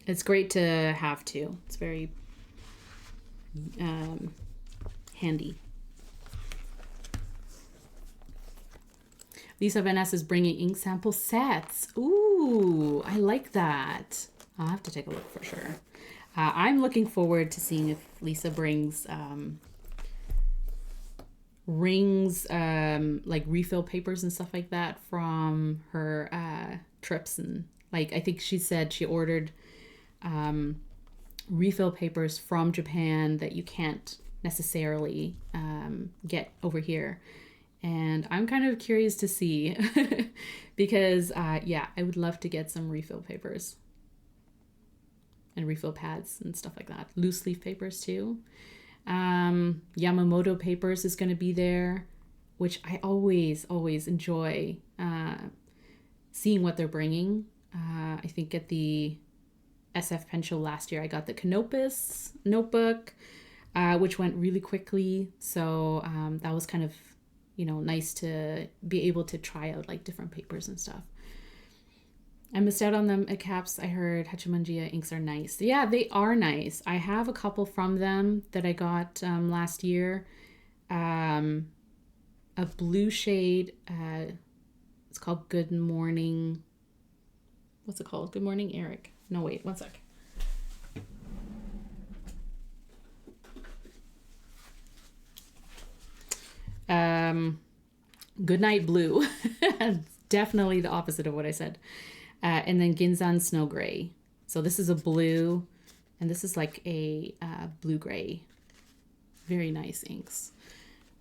It's great to have too. It's very handy. Lisa Van Ness is bringing ink sample sets. Ooh, I like that. I'll have to take a look for sure. I'm looking forward to seeing if Lisa brings rings, like refill papers and stuff like that from her trips. And like, I think she said she ordered refill papers from Japan that you can't necessarily get over here. And I'm kind of curious to see because, I would love to get some refill papers and refill pads and stuff like that. Loose leaf papers too. Yamamoto papers is going to be there, which I always enjoy seeing what they're bringing. I think at the SF Pen Show last year, I got the Canopus notebook, which went really quickly. So that was kind of, nice to be able to try out like different papers and stuff. I missed out on them at Caps. I heard Hachimanjia inks are nice. Yeah, they are nice. I have a couple from them that I got last year. A blue shade. It's called Good Morning. What's it called? Good Morning, Eric. No, wait, one sec. Goodnight Blue. Definitely the opposite of what I said. And then Ginzan Snow Gray. So this is a blue, and this is like a blue gray. Very nice inks.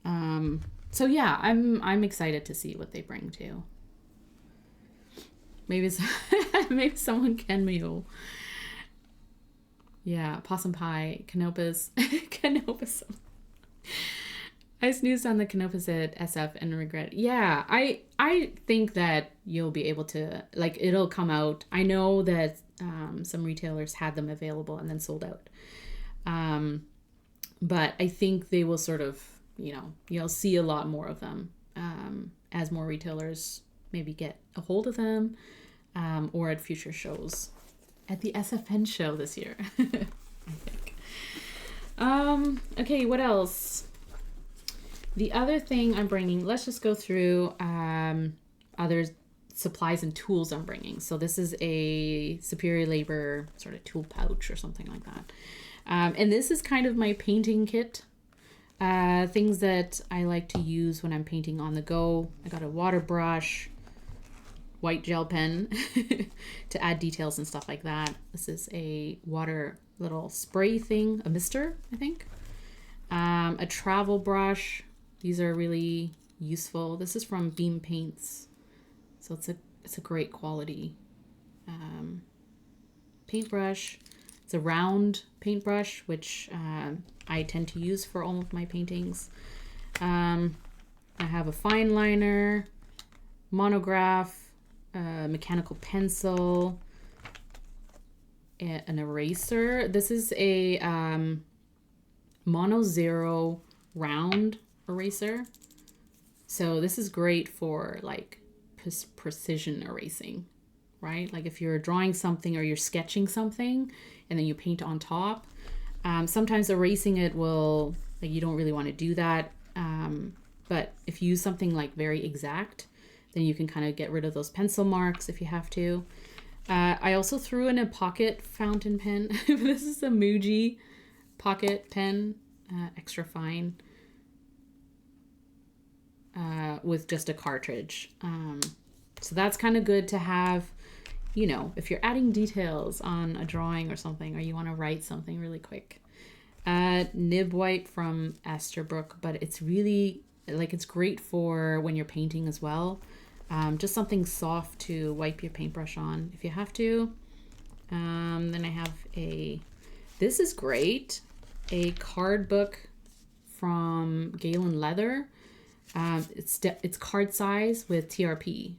So yeah, I'm excited to see what they bring too. Maybe maybe someone can mule. Yeah, Possum Pie, Canopus, Canopus. I snoozed on the Canopus at SF and regret. Yeah, I think that you'll be able to, like, it'll come out. I know that some retailers had them available and then sold out. But I think they will sort of, you'll see a lot more of them as more retailers maybe get a hold of them or at future shows. At the SF Pen Show this year, I think. Okay, what else? The other thing I'm bringing, let's just go through other supplies and tools I'm bringing. So this is a Superior Labor sort of tool pouch or something like that. And this is kind of my painting kit. Things that I like to use when I'm painting on the go. I got a water brush, white gel pen to add details and stuff like that. This is a water little spray thing, a mister, I think. A travel brush. These are really useful. This is from Beam Paints, so it's a great quality paintbrush. It's a round paintbrush, which I tend to use for all of my paintings. I have a fine liner, monograph, mechanical pencil, an eraser. This is a Mono Zero round eraser. So this is great for like precision erasing, right? Like if you're drawing something or you're sketching something and then you paint on top, sometimes erasing it will, like, you don't really want to do that. But if you use something like very exact, then you can kind of get rid of those pencil marks if you have to. I also threw in a pocket fountain pen. This is a Muji pocket pen, extra fine, with just a cartridge. So that's kind of good to have, you know, if you're adding details on a drawing or something, or you want to write something really quick. Nib wipe from Esterbrook, but it's really, like, it's great for when you're painting as well. Just something soft to wipe your paintbrush on if you have to. Then I have this is great, a card book from Galen Leather. It's card size with TRP.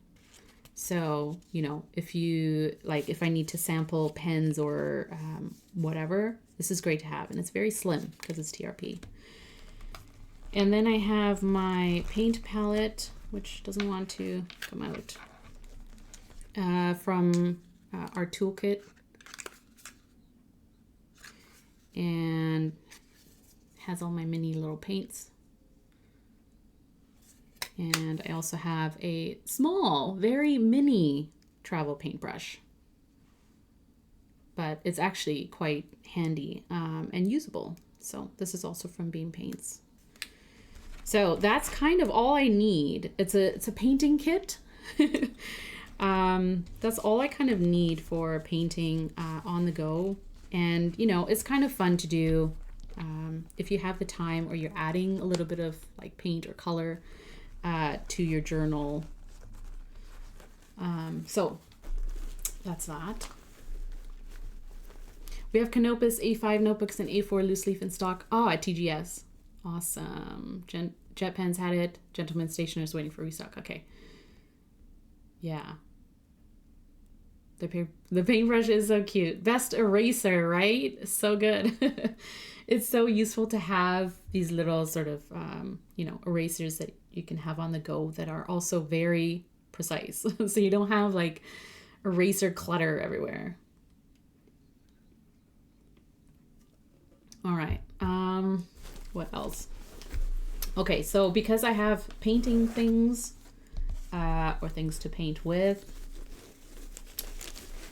So, you know, if I need to sample pens or whatever, this is great to have. And it's very slim because it's TRP. And then I have my paint palette, which doesn't want to come out, from our toolkit. And has all my mini little paints. And I also have a small, very mini travel paintbrush. But it's actually quite handy and usable. So this is also from Beam Paints. So that's kind of all I need. It's a painting kit. That's all I kind of need for painting on the go. And, you know, it's kind of fun to do if you have the time or you're adding a little bit of like paint or color to your journal. So that's that. We have Canopus A5 notebooks and A4 loose leaf in stock. Oh, at TGS. Awesome. Jet Pens had it. Gentleman Stationers waiting for restock. Okay. Yeah. The paintbrush is so cute. Best eraser, right? So good. It's so useful to have these little sort of, erasers that you can have on the go that are also very precise. So you don't have like eraser clutter everywhere. All right. What else? Okay, so because I have painting things or things to paint with,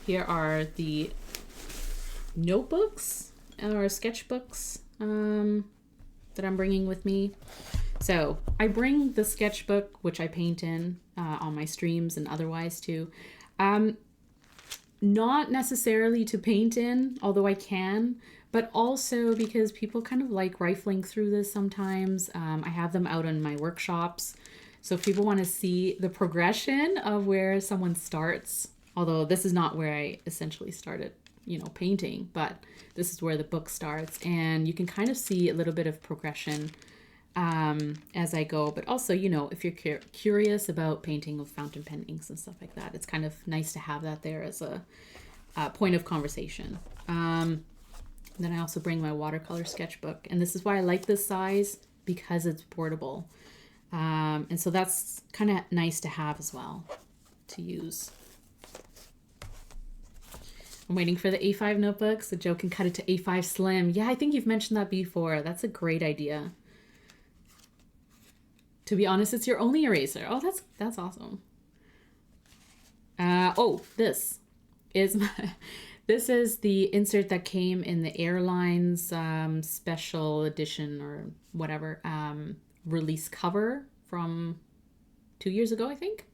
here are the notebooks or sketchbooks that I'm bringing with me. So I bring the sketchbook, which I paint in on my streams and otherwise too. Not necessarily to paint in, although I can, but also because people kind of like rifling through this sometimes. I have them out in my workshops. So if people want to see the progression of where someone starts, although this is not where I essentially started, painting, but this is where the book starts. And you can kind of see a little bit of progression as I go. But also, if you're curious about painting with fountain pen inks and stuff like that, it's kind of nice to have that there as a point of conversation. Then I also bring my watercolor sketchbook. And this is why I like this size, because it's portable. And so that's kind of nice to have as well, to use. I'm waiting for the A5 notebooks so Joe can cut it to A5 Slim. Yeah, I think you've mentioned that before. That's a great idea. To be honest, it's your only eraser. Oh, that's awesome. This is this is the insert that came in the airlines special edition or whatever release cover from 2 years ago, I think.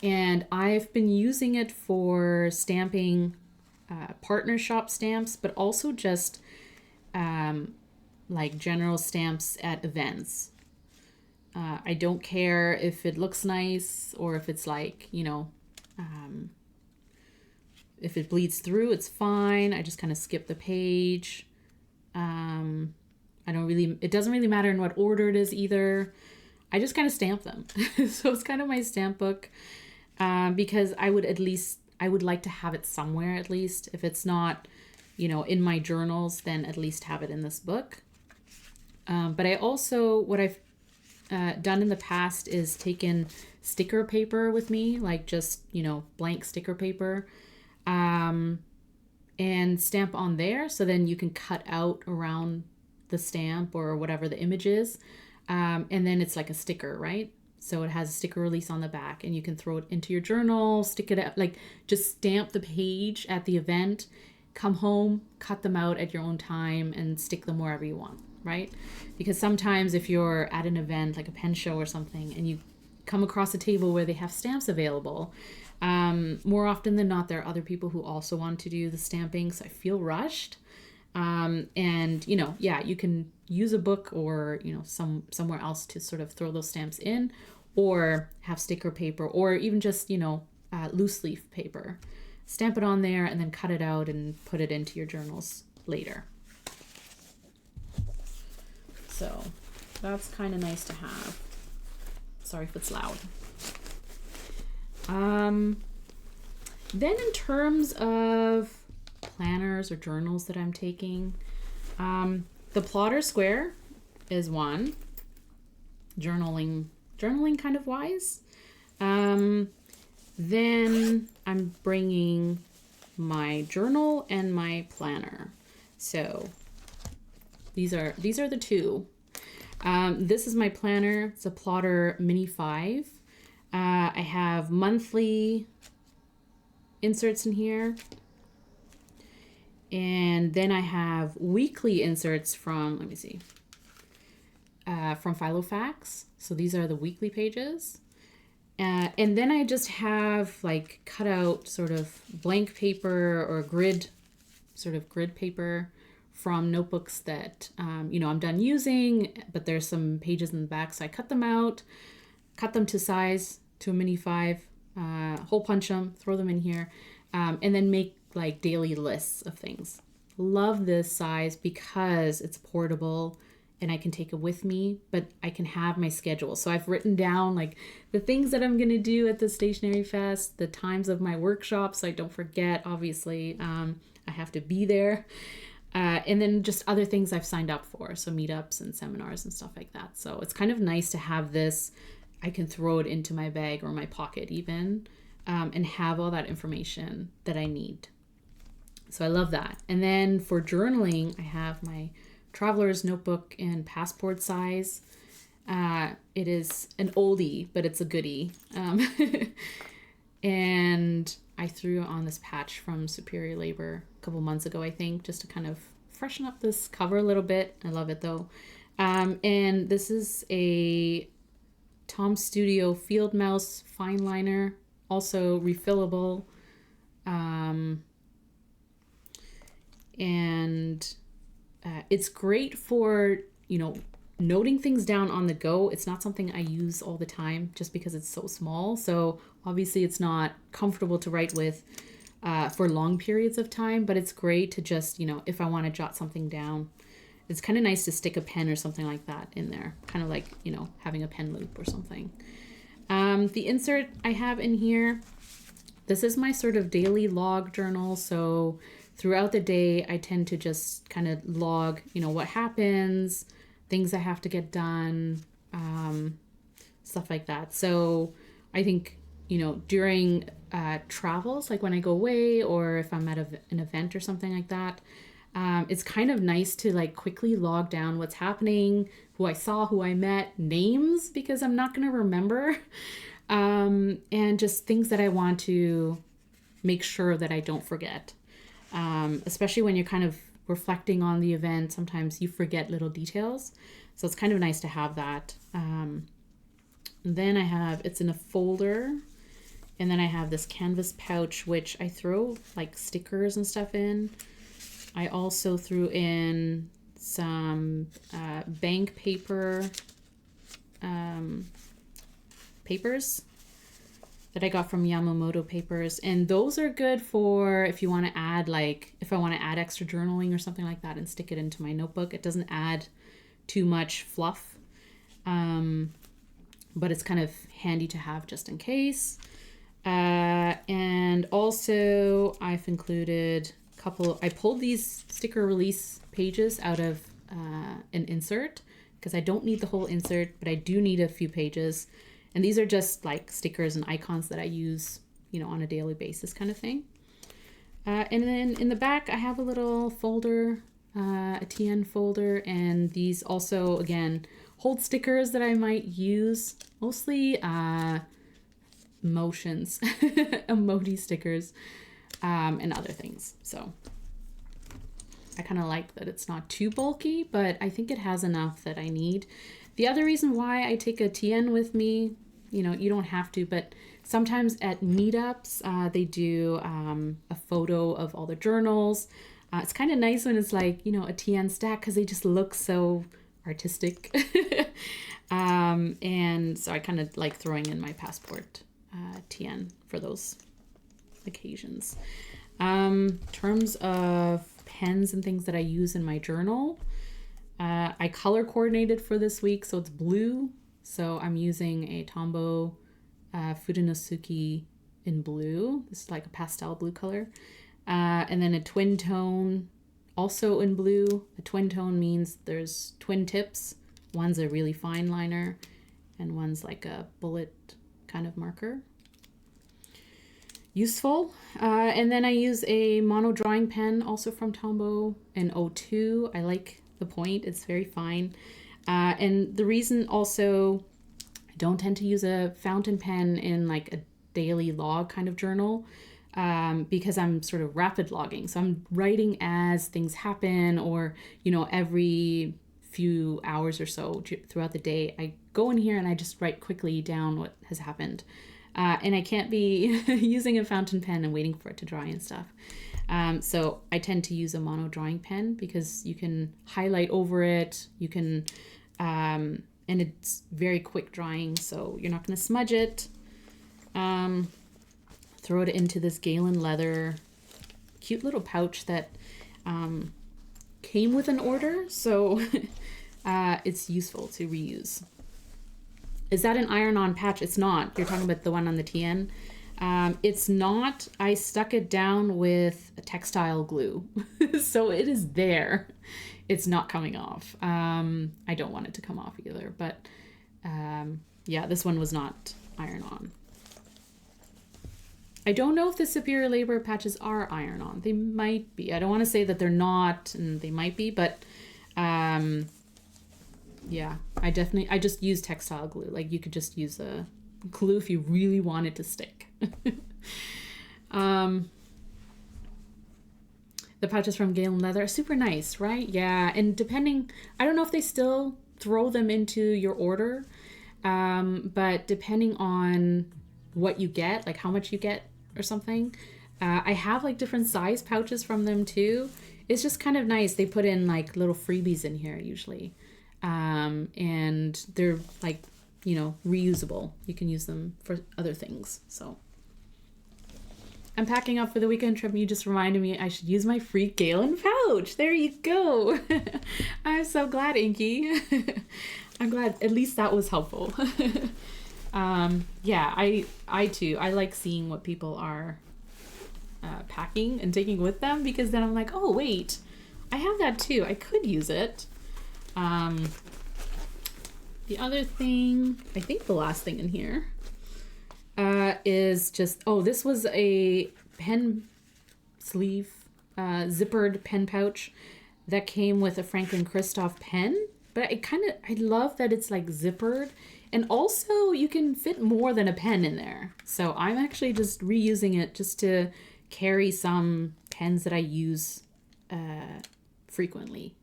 And I've been using it for stamping partner shop stamps, but also just like general stamps at events. I don't care if it looks nice or if it's like, if it bleeds through, it's fine. I just kind of skip the page. It doesn't really matter in what order it is either. I just kind of stamp them. So it's kind of my stamp book, because I would like to have it somewhere at least. If it's not, in my journals, then at least have it in this book. But I also, what I've done in the past is taken sticker paper with me, like just, blank sticker paper, and stamp on there. So then you can cut out around the stamp or whatever the image is. And then it's like a sticker, right? So it has a sticker release on the back and you can throw it into your journal, stick it out, like just stamp the page at the event, come home, cut them out at your own time and stick them wherever you want, right? Because sometimes if you're at an event like a pen show or something and you come across a table where they have stamps available, more often than not, there are other people who also want to do the stamping. So I feel rushed. And you can use a book or, somewhere else to sort of throw those stamps in, or have sticker paper, or even just, loose leaf paper. Stamp it on there and then cut it out and put it into your journals later. So that's kind of nice to have. Sorry if it's loud. Then in terms of planners or journals that I'm taking, the Plotter Square is one, journaling kind of wise. Then I'm bringing my journal and my planner. So these are the two. This is my planner. It's a Plotter Mini 5. I have monthly inserts in here. And then I have weekly inserts from, from Filofax. So these are the weekly pages. And then I just have like cut out sort of blank paper or grid paper from notebooks that, I'm done using, but there's some pages in the back. So I cut them out, cut them to size, to a Mini 5, hole punch them, throw them in here, and then make like daily lists of things. Love this size because it's portable and I can take it with me, but I can have my schedule. So I've written down like the things that I'm going to do at the Stationery Fest, the times of my workshops, so I don't forget, obviously. I have to be there. And then just other things I've signed up for. So meetups and seminars and stuff like that. So it's kind of nice to have this. I can throw it into my bag or my pocket even, and have all that information that I need. So I love that. And then for journaling, I have my traveler's notebook in passport size. It is an oldie, but it's a goodie. And I threw on this patch from Superior Labor a couple months ago, I think, just to kind of freshen up this cover a little bit. I love it though. And this is a Tom Studio Field Mouse fine liner, also refillable. And it's great for, noting things down on the go. It's not something I use all the time just because it's so small. So obviously it's not comfortable to write with for long periods of time, but it's great to just, if I want to jot something down, it's kind of nice to stick a pen or something like that in there, kind of like, having a pen loop or something. The insert I have in here, this is my sort of daily log journal. So throughout the day, I tend to just kind of log, what happens, things I have to get done, stuff like that. So I think, during travels, like when I go away or if I'm at an event or something like that, it's kind of nice to like quickly log down what's happening, who I saw, who I met, names, because I'm not going to remember, and just things that I want to make sure that I don't forget. Especially when you're kind of reflecting on the event, sometimes you forget little details. So it's kind of nice to have that. Then it's in a folder And then I have this canvas pouch, which I throw like stickers and stuff in. I also threw in some bank paper papers that I got from Yamamoto Papers. And those are good for if you want to add, like, if I want to add extra journaling or something like that and stick it into my notebook. It doesn't add too much fluff, but it's kind of handy to have just in case. And also I've included a couple, I pulled these sticker release pages out of an insert because I don't need the whole insert, but I do need a few pages. And these are just like stickers and icons that I use, you know, on a daily basis kind of thing. And then in the back, I have a little folder, a TN folder. And these also, again, hold stickers that I might use. Mostly emotions, emoji stickers, and other things. So I kind of like that it's not too bulky, but I think it has enough that I need. The other reason why I take a TN with me, you know, you don't have to, but sometimes at meetups, they do a photo of all the journals. It's kind of nice when it's like, you know, a TN stack because they just look so artistic. And so I kind of like throwing in my passport TN for those occasions. Terms of pens and things that I use in my journal, I color coordinated for this week, so it's blue. So I'm using a Tombow Fudenosuke in blue. This is like a pastel blue color. And then a twin tone also in blue. A twin tone means there's twin tips. One's a really fine liner and one's like a bullet kind of marker. Useful. And then I use a mono drawing pen also from Tombow in 02. I like the point. It's very fine. And the reason also I don't tend to use a fountain pen in like a daily log kind of journal, because I'm sort of rapid logging. So I'm writing as things happen, or, you know, every few hours or so throughout the day, I go in here and I just write quickly down what has happened. And I can't be using a fountain pen and waiting for it to dry and stuff. So I tend to use a mono drawing pen because you can highlight over it. You can, and it's very quick drying, so you're not going to smudge it. Throw it into this Galen leather cute little pouch that came with an order, so it's useful to reuse. Is that an iron-on patch? It's not. You're talking about the one on the TN. It's not. I stuck it down with a textile glue. So it is there. It's not coming off. I don't want it to come off either. But yeah, this one was not iron-on. I don't know if the Superior Labor patches are iron-on. They might be. I don't want to say that they're not, and they might be, but yeah, I just use textile glue. Like, you could just use a glue if you really want it to stick. The pouches from Galen Leather are super nice, right? Yeah, and depending, I don't know if they still throw them into your order, but depending on what you get, like how much you get or something, I have like different size pouches from them too. It's just kind of nice. They put in like little freebies in here usually. And they're like, you know, reusable. You can use them for other things. So I'm packing up for the weekend trip. You just reminded me I should use my free Galen pouch. There you go. I'm so glad, Inky. I'm glad at least that was helpful. Yeah, I too, I like seeing what people are packing and taking with them, because then I'm like, oh wait, I have that too. I could use it. The other thing, I think the last thing in here, is just, oh, this was a pen sleeve, zippered pen pouch that came with a Franklin Christoph pen. But I love that it's like zippered, and also you can fit more than a pen in there. So I'm actually just reusing it just to carry some pens that I use frequently.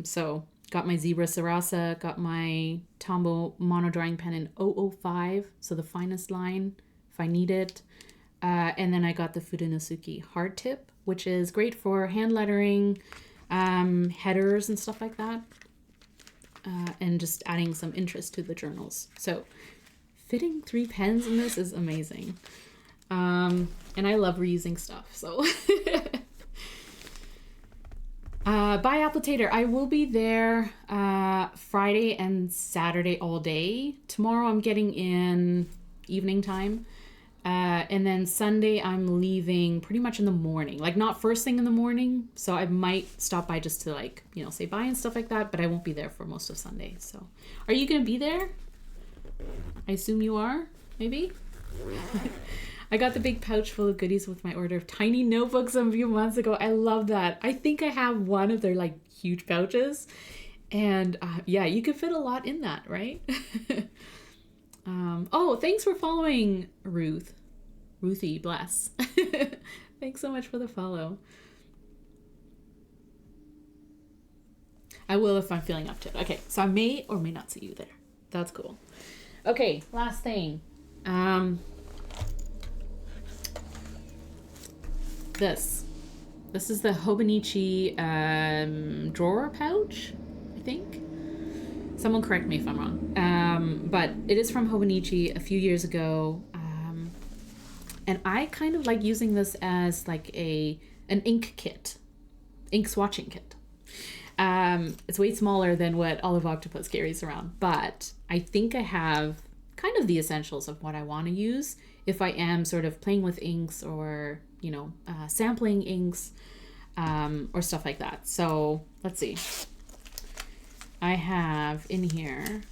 So got my Zebra Sarasa, got my Tombow mono drawing pen in 005, so the finest line, if I need it. And then I got the Fudenosuke hard tip, which is great for hand lettering, headers and stuff like that. And just adding some interest to the journals. So fitting 3 pens in this is amazing. And I love reusing stuff, so. Bye, Appletator. I will be there Friday and Saturday all day. Tomorrow I'm getting in evening time. And then Sunday I'm leaving pretty much in the morning. Like, not first thing in the morning. So I might stop by just to, like, you know, say bye and stuff like that. But I won't be there for most of Sunday. So are you going to be there? I assume you are, maybe? I got the big pouch full of goodies with my order of tiny notebooks a few months ago. I love that. I think I have one of their like huge pouches. And yeah, you could fit a lot in that, right? Oh, thanks for following, Ruth. Ruthie, bless. Thanks so much for the follow. I will if I'm feeling up to it. Okay, so I may or may not see you there. That's cool. Okay, last thing. This is the Hobonichi drawer pouch, I think. Someone correct me if I'm wrong. But it is from Hobonichi a few years ago. And I kind of like using this as like an ink kit, ink swatching kit. It's way smaller than what Olive Octopus carries around, but I think I have kind of the essentials of what I want to use if I am sort of playing with inks or, you know, sampling inks or stuff like that. So let's see. I have in here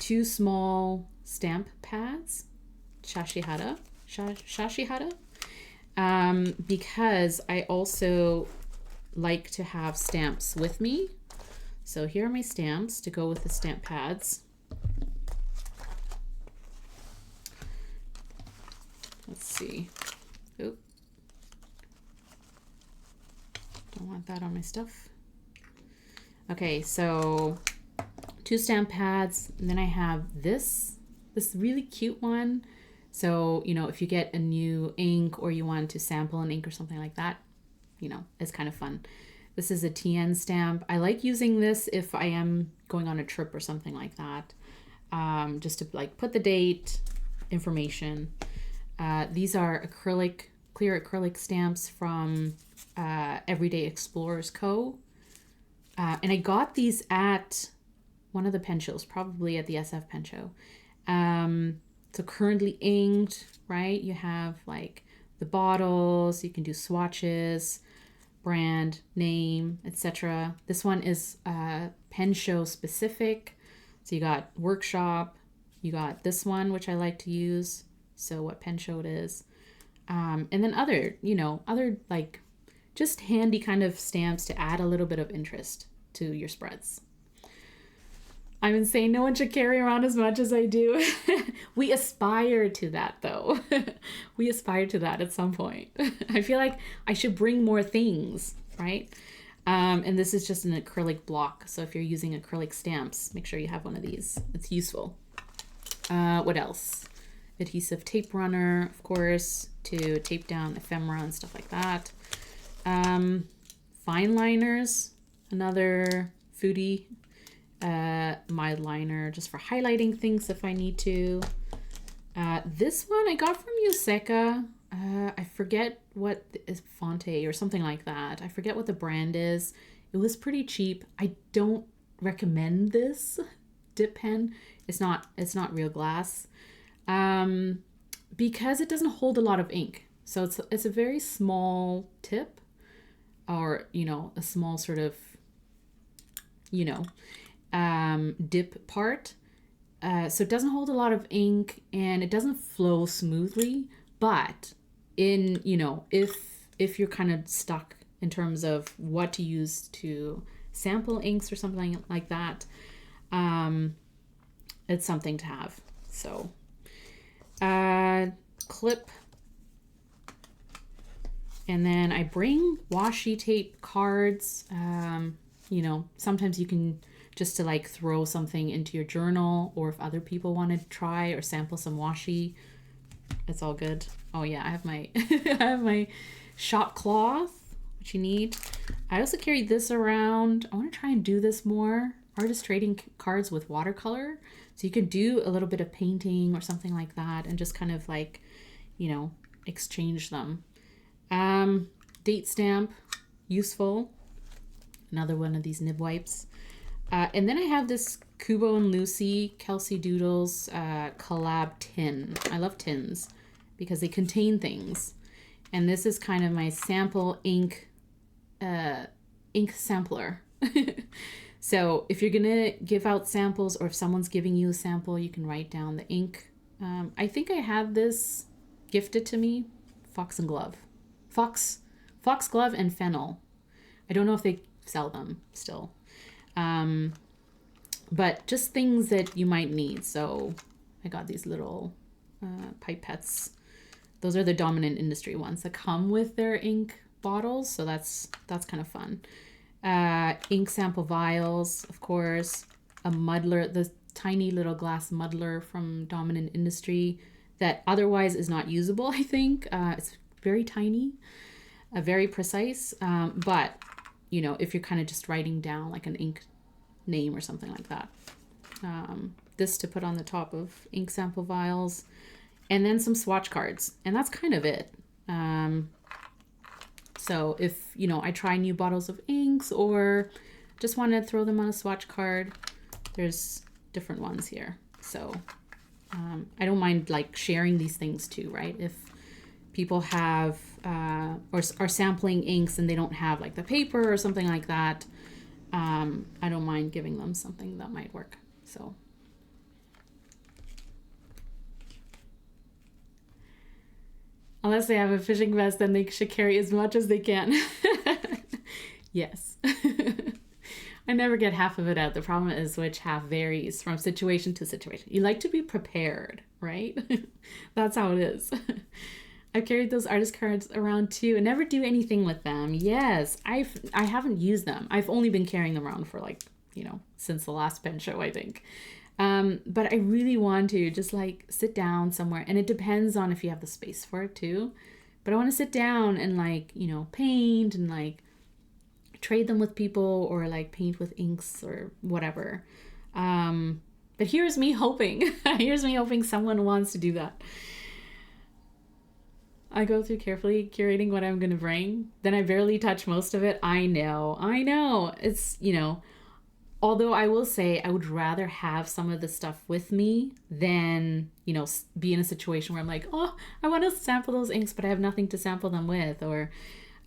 2 small stamp pads, shashihara, because I also like to have stamps with me. So here are my stamps to go with the stamp pads. Let's see. Oop. Don't want that on my stuff. Okay, so 2 stamp pads, and then I have this really cute one. So, you know, if you get a new ink or you want to sample an ink or something like that, you know, it's kind of fun. This is a TN stamp. I like using this if I am going on a trip or something like that, just to like put the date, information. These are clear acrylic stamps from Everyday Explorers Co. And I got these at one of the pen shows, probably at the SF pen show. So currently inked, right? You have like the bottles, you can do swatches, brand, name, etc. This one is pen show specific. So you got workshop, you got this one, which I like to use. So what pen show it is. And then other like just handy kind of stamps to add a little bit of interest to your spreads. I'm insane. No one should carry around as much as I do. We aspire to that, though. We aspire to that at some point. I feel like I should bring more things, right? And this is just an acrylic block. So if you're using acrylic stamps, make sure you have one of these. It's useful. What else? Adhesive tape runner, of course, to tape down ephemera and stuff like that. Fine liners, another foodie. My liner just for highlighting things if I need to. This one I got from Yoseka. I forget what is Fonte or something like that. I forget what the brand is. It was pretty cheap. I don't recommend this dip pen. It's not real glass. Because it doesn't hold a lot of ink. So it's a very small tip, or, you know, a small sort of, you know, dip part. So it doesn't hold a lot of ink and it doesn't flow smoothly, but in, you know, if you're kind of stuck in terms of what to use to sample inks or something like that, it's something to have. So clip, and then I bring washi tape cards. You know, sometimes you can just to like throw something into your journal, or if other people want to try or sample some washi, It's all good. Oh yeah, I have my I have my shop cloth, which you need. I also carry this around. I want to try and do this more. Artist trading cards with watercolor. So you could do a little bit of painting or something like that and just kind of like, exchange them. Date stamp, useful. Another one of these nib wipes. And then I have this Kubo and Lucy Kelsey Doodles collab tin. I love tins because they contain things. And this is kind of my sample ink sampler. So if you're going to give out samples or if someone's giving you a sample, you can write down the ink. I think I had this gifted to me, Fox Glove and Fennel. I don't know if they sell them still. But just things that you might need. So I got these little pipettes. Those are the Dominant Industry ones that come with their ink bottles. So that's kind of fun. Ink sample vials, of course. A muddler, the tiny little glass muddler from Dominant Industry that otherwise is not usable, I think. It's very tiny, very precise. But, if you're kind of just writing down like an ink name or something like that. This to put on the top of ink sample vials. And then some swatch cards. And that's kind of it. So if, I try new bottles of inks or just want to throw them on a swatch card, there's different ones here. So I don't mind like sharing these things too, right? If people have or are sampling inks and they don't have like the paper or something like that, I don't mind giving them something that might work. So unless they have a fishing vest, then they should carry as much as they can. Yes. I never get half of it out. The problem is which half varies from situation to situation. You like to be prepared, right? That's how it is. I've carried those artist cards around too and never do anything with them. Yes, I haven't used them. I've only been carrying them around for since the last pen show, I think. But I really want to just like sit down somewhere, and it depends on if you have the space for it too. But I want to sit down and paint and trade them with people or paint with inks or whatever. But here's me hoping. Here's me hoping someone wants to do that. I go through carefully curating what I'm going to bring. Then I barely touch most of it. I know. It's, although I will say I would rather have some of the stuff with me than, be in a situation where I'm like, oh, I want to sample those inks, but I have nothing to sample them with. Or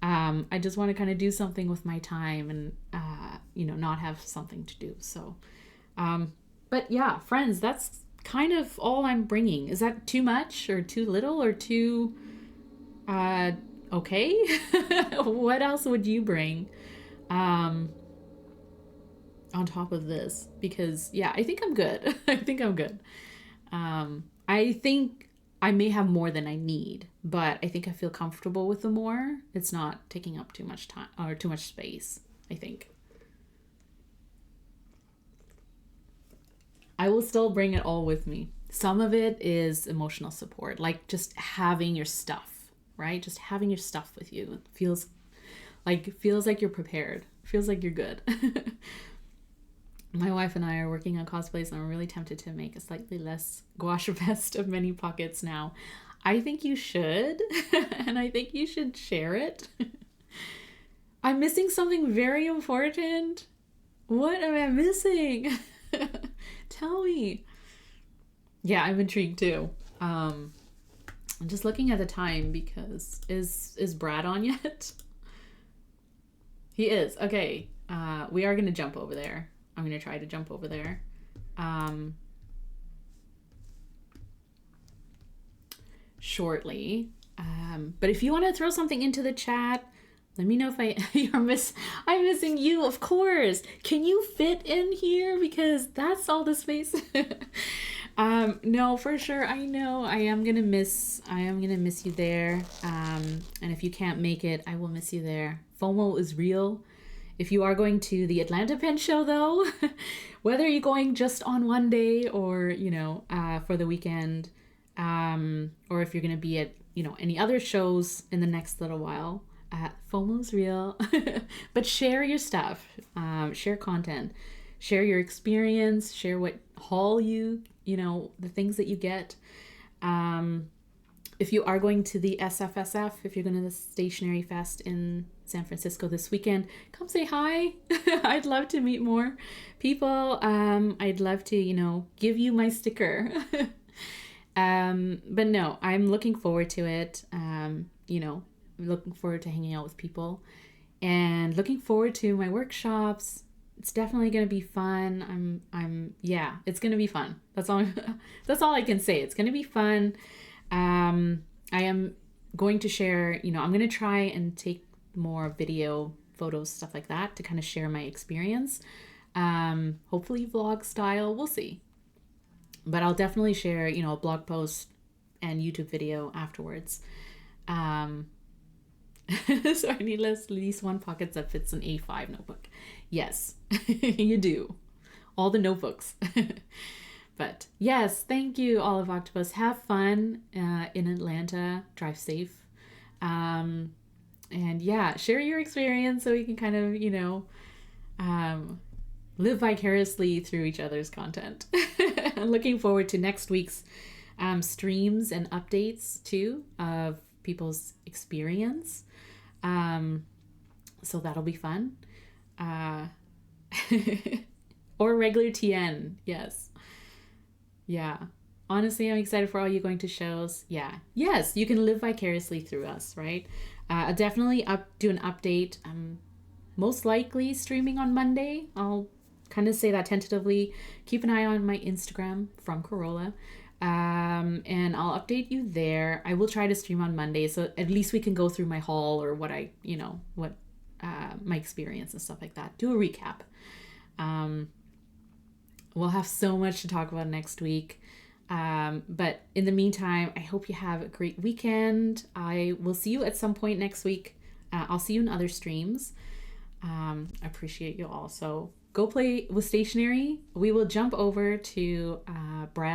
I just want to kind of do something with my time and, not have something to do. So, but yeah, friends, that's kind of all I'm bringing. Is that too much or too little or too... okay. What else would you bring on top of this? Because I think I'm good. I think I may have more than I need, but I think I feel comfortable with the more. It's not taking up too much time or too much space, I think. I will still bring it all with me. Some of it is emotional support, like just having your stuff. Right? Just having your stuff with you. It feels like you're prepared. Feels like you're good. My wife and I are working on cosplays and I'm really tempted to make a slightly less gouache vest of many pockets now. I think you should. And I think you should share it. I'm missing something very important. What am I missing? Tell me. Yeah, I'm intrigued too. I'm just looking at the time because is Brad on yet? He is. Okay. We are going to jump over there. I'm going to try to jump over there. Shortly. But if you want to throw something into the chat, let me know if I'm missing you, of course. Can you fit in here? Because that's all the space. No, for sure. I know I am going to miss you there. And if you can't make it, I will miss you there. FOMO is real. If you are going to the Atlanta Pen Show though, whether you're going just on one day or, for the weekend, or if you're going to be at, any other shows in the next little while. FOMO's real. But share your stuff, share content, share your experience, share what haul the things that you get. If you are going to the SFSF, if you're going to the Stationery Fest in San Francisco this weekend, come say hi. I'd love to meet more people. I'd love to, give you my sticker. But no, I'm looking forward to it. Looking forward to hanging out with people and looking forward to my workshops. It's definitely going to be fun. Yeah, it's going to be fun. That's all I can say. It's going to be fun. I am going to share, I'm going to try and take more video, photos, stuff like that to kind of share my experience. Hopefully vlog style, we'll see. But I'll definitely share, a blog post and YouTube video afterwards. So I need at least one pocket that fits an A5 notebook. Yes, you do. All the notebooks. But yes, thank you, all of Octopus. Have fun in Atlanta. Drive safe. And yeah, share your experience so we can kind of, live vicariously through each other's content. I'm looking forward to next week's streams and updates too of people's experience. So that'll be fun. Or regular TN, yes. Yeah. Honestly, I'm excited for all you going to shows. Yeah. Yes, you can live vicariously through us, right? I'll definitely do an update. Most likely streaming on Monday. I'll kind of say that tentatively. Keep an eye on my Instagram from Corolla. And I'll update you there. I will try to stream on Monday, so at least we can go through my haul or what my experience and stuff like that. Do a recap. We'll have so much to talk about next week. But in the meantime, I hope you have a great weekend. I will see you at some point next week. I'll see you in other streams. I appreciate you all. So go play with stationery. We will jump over to Brad.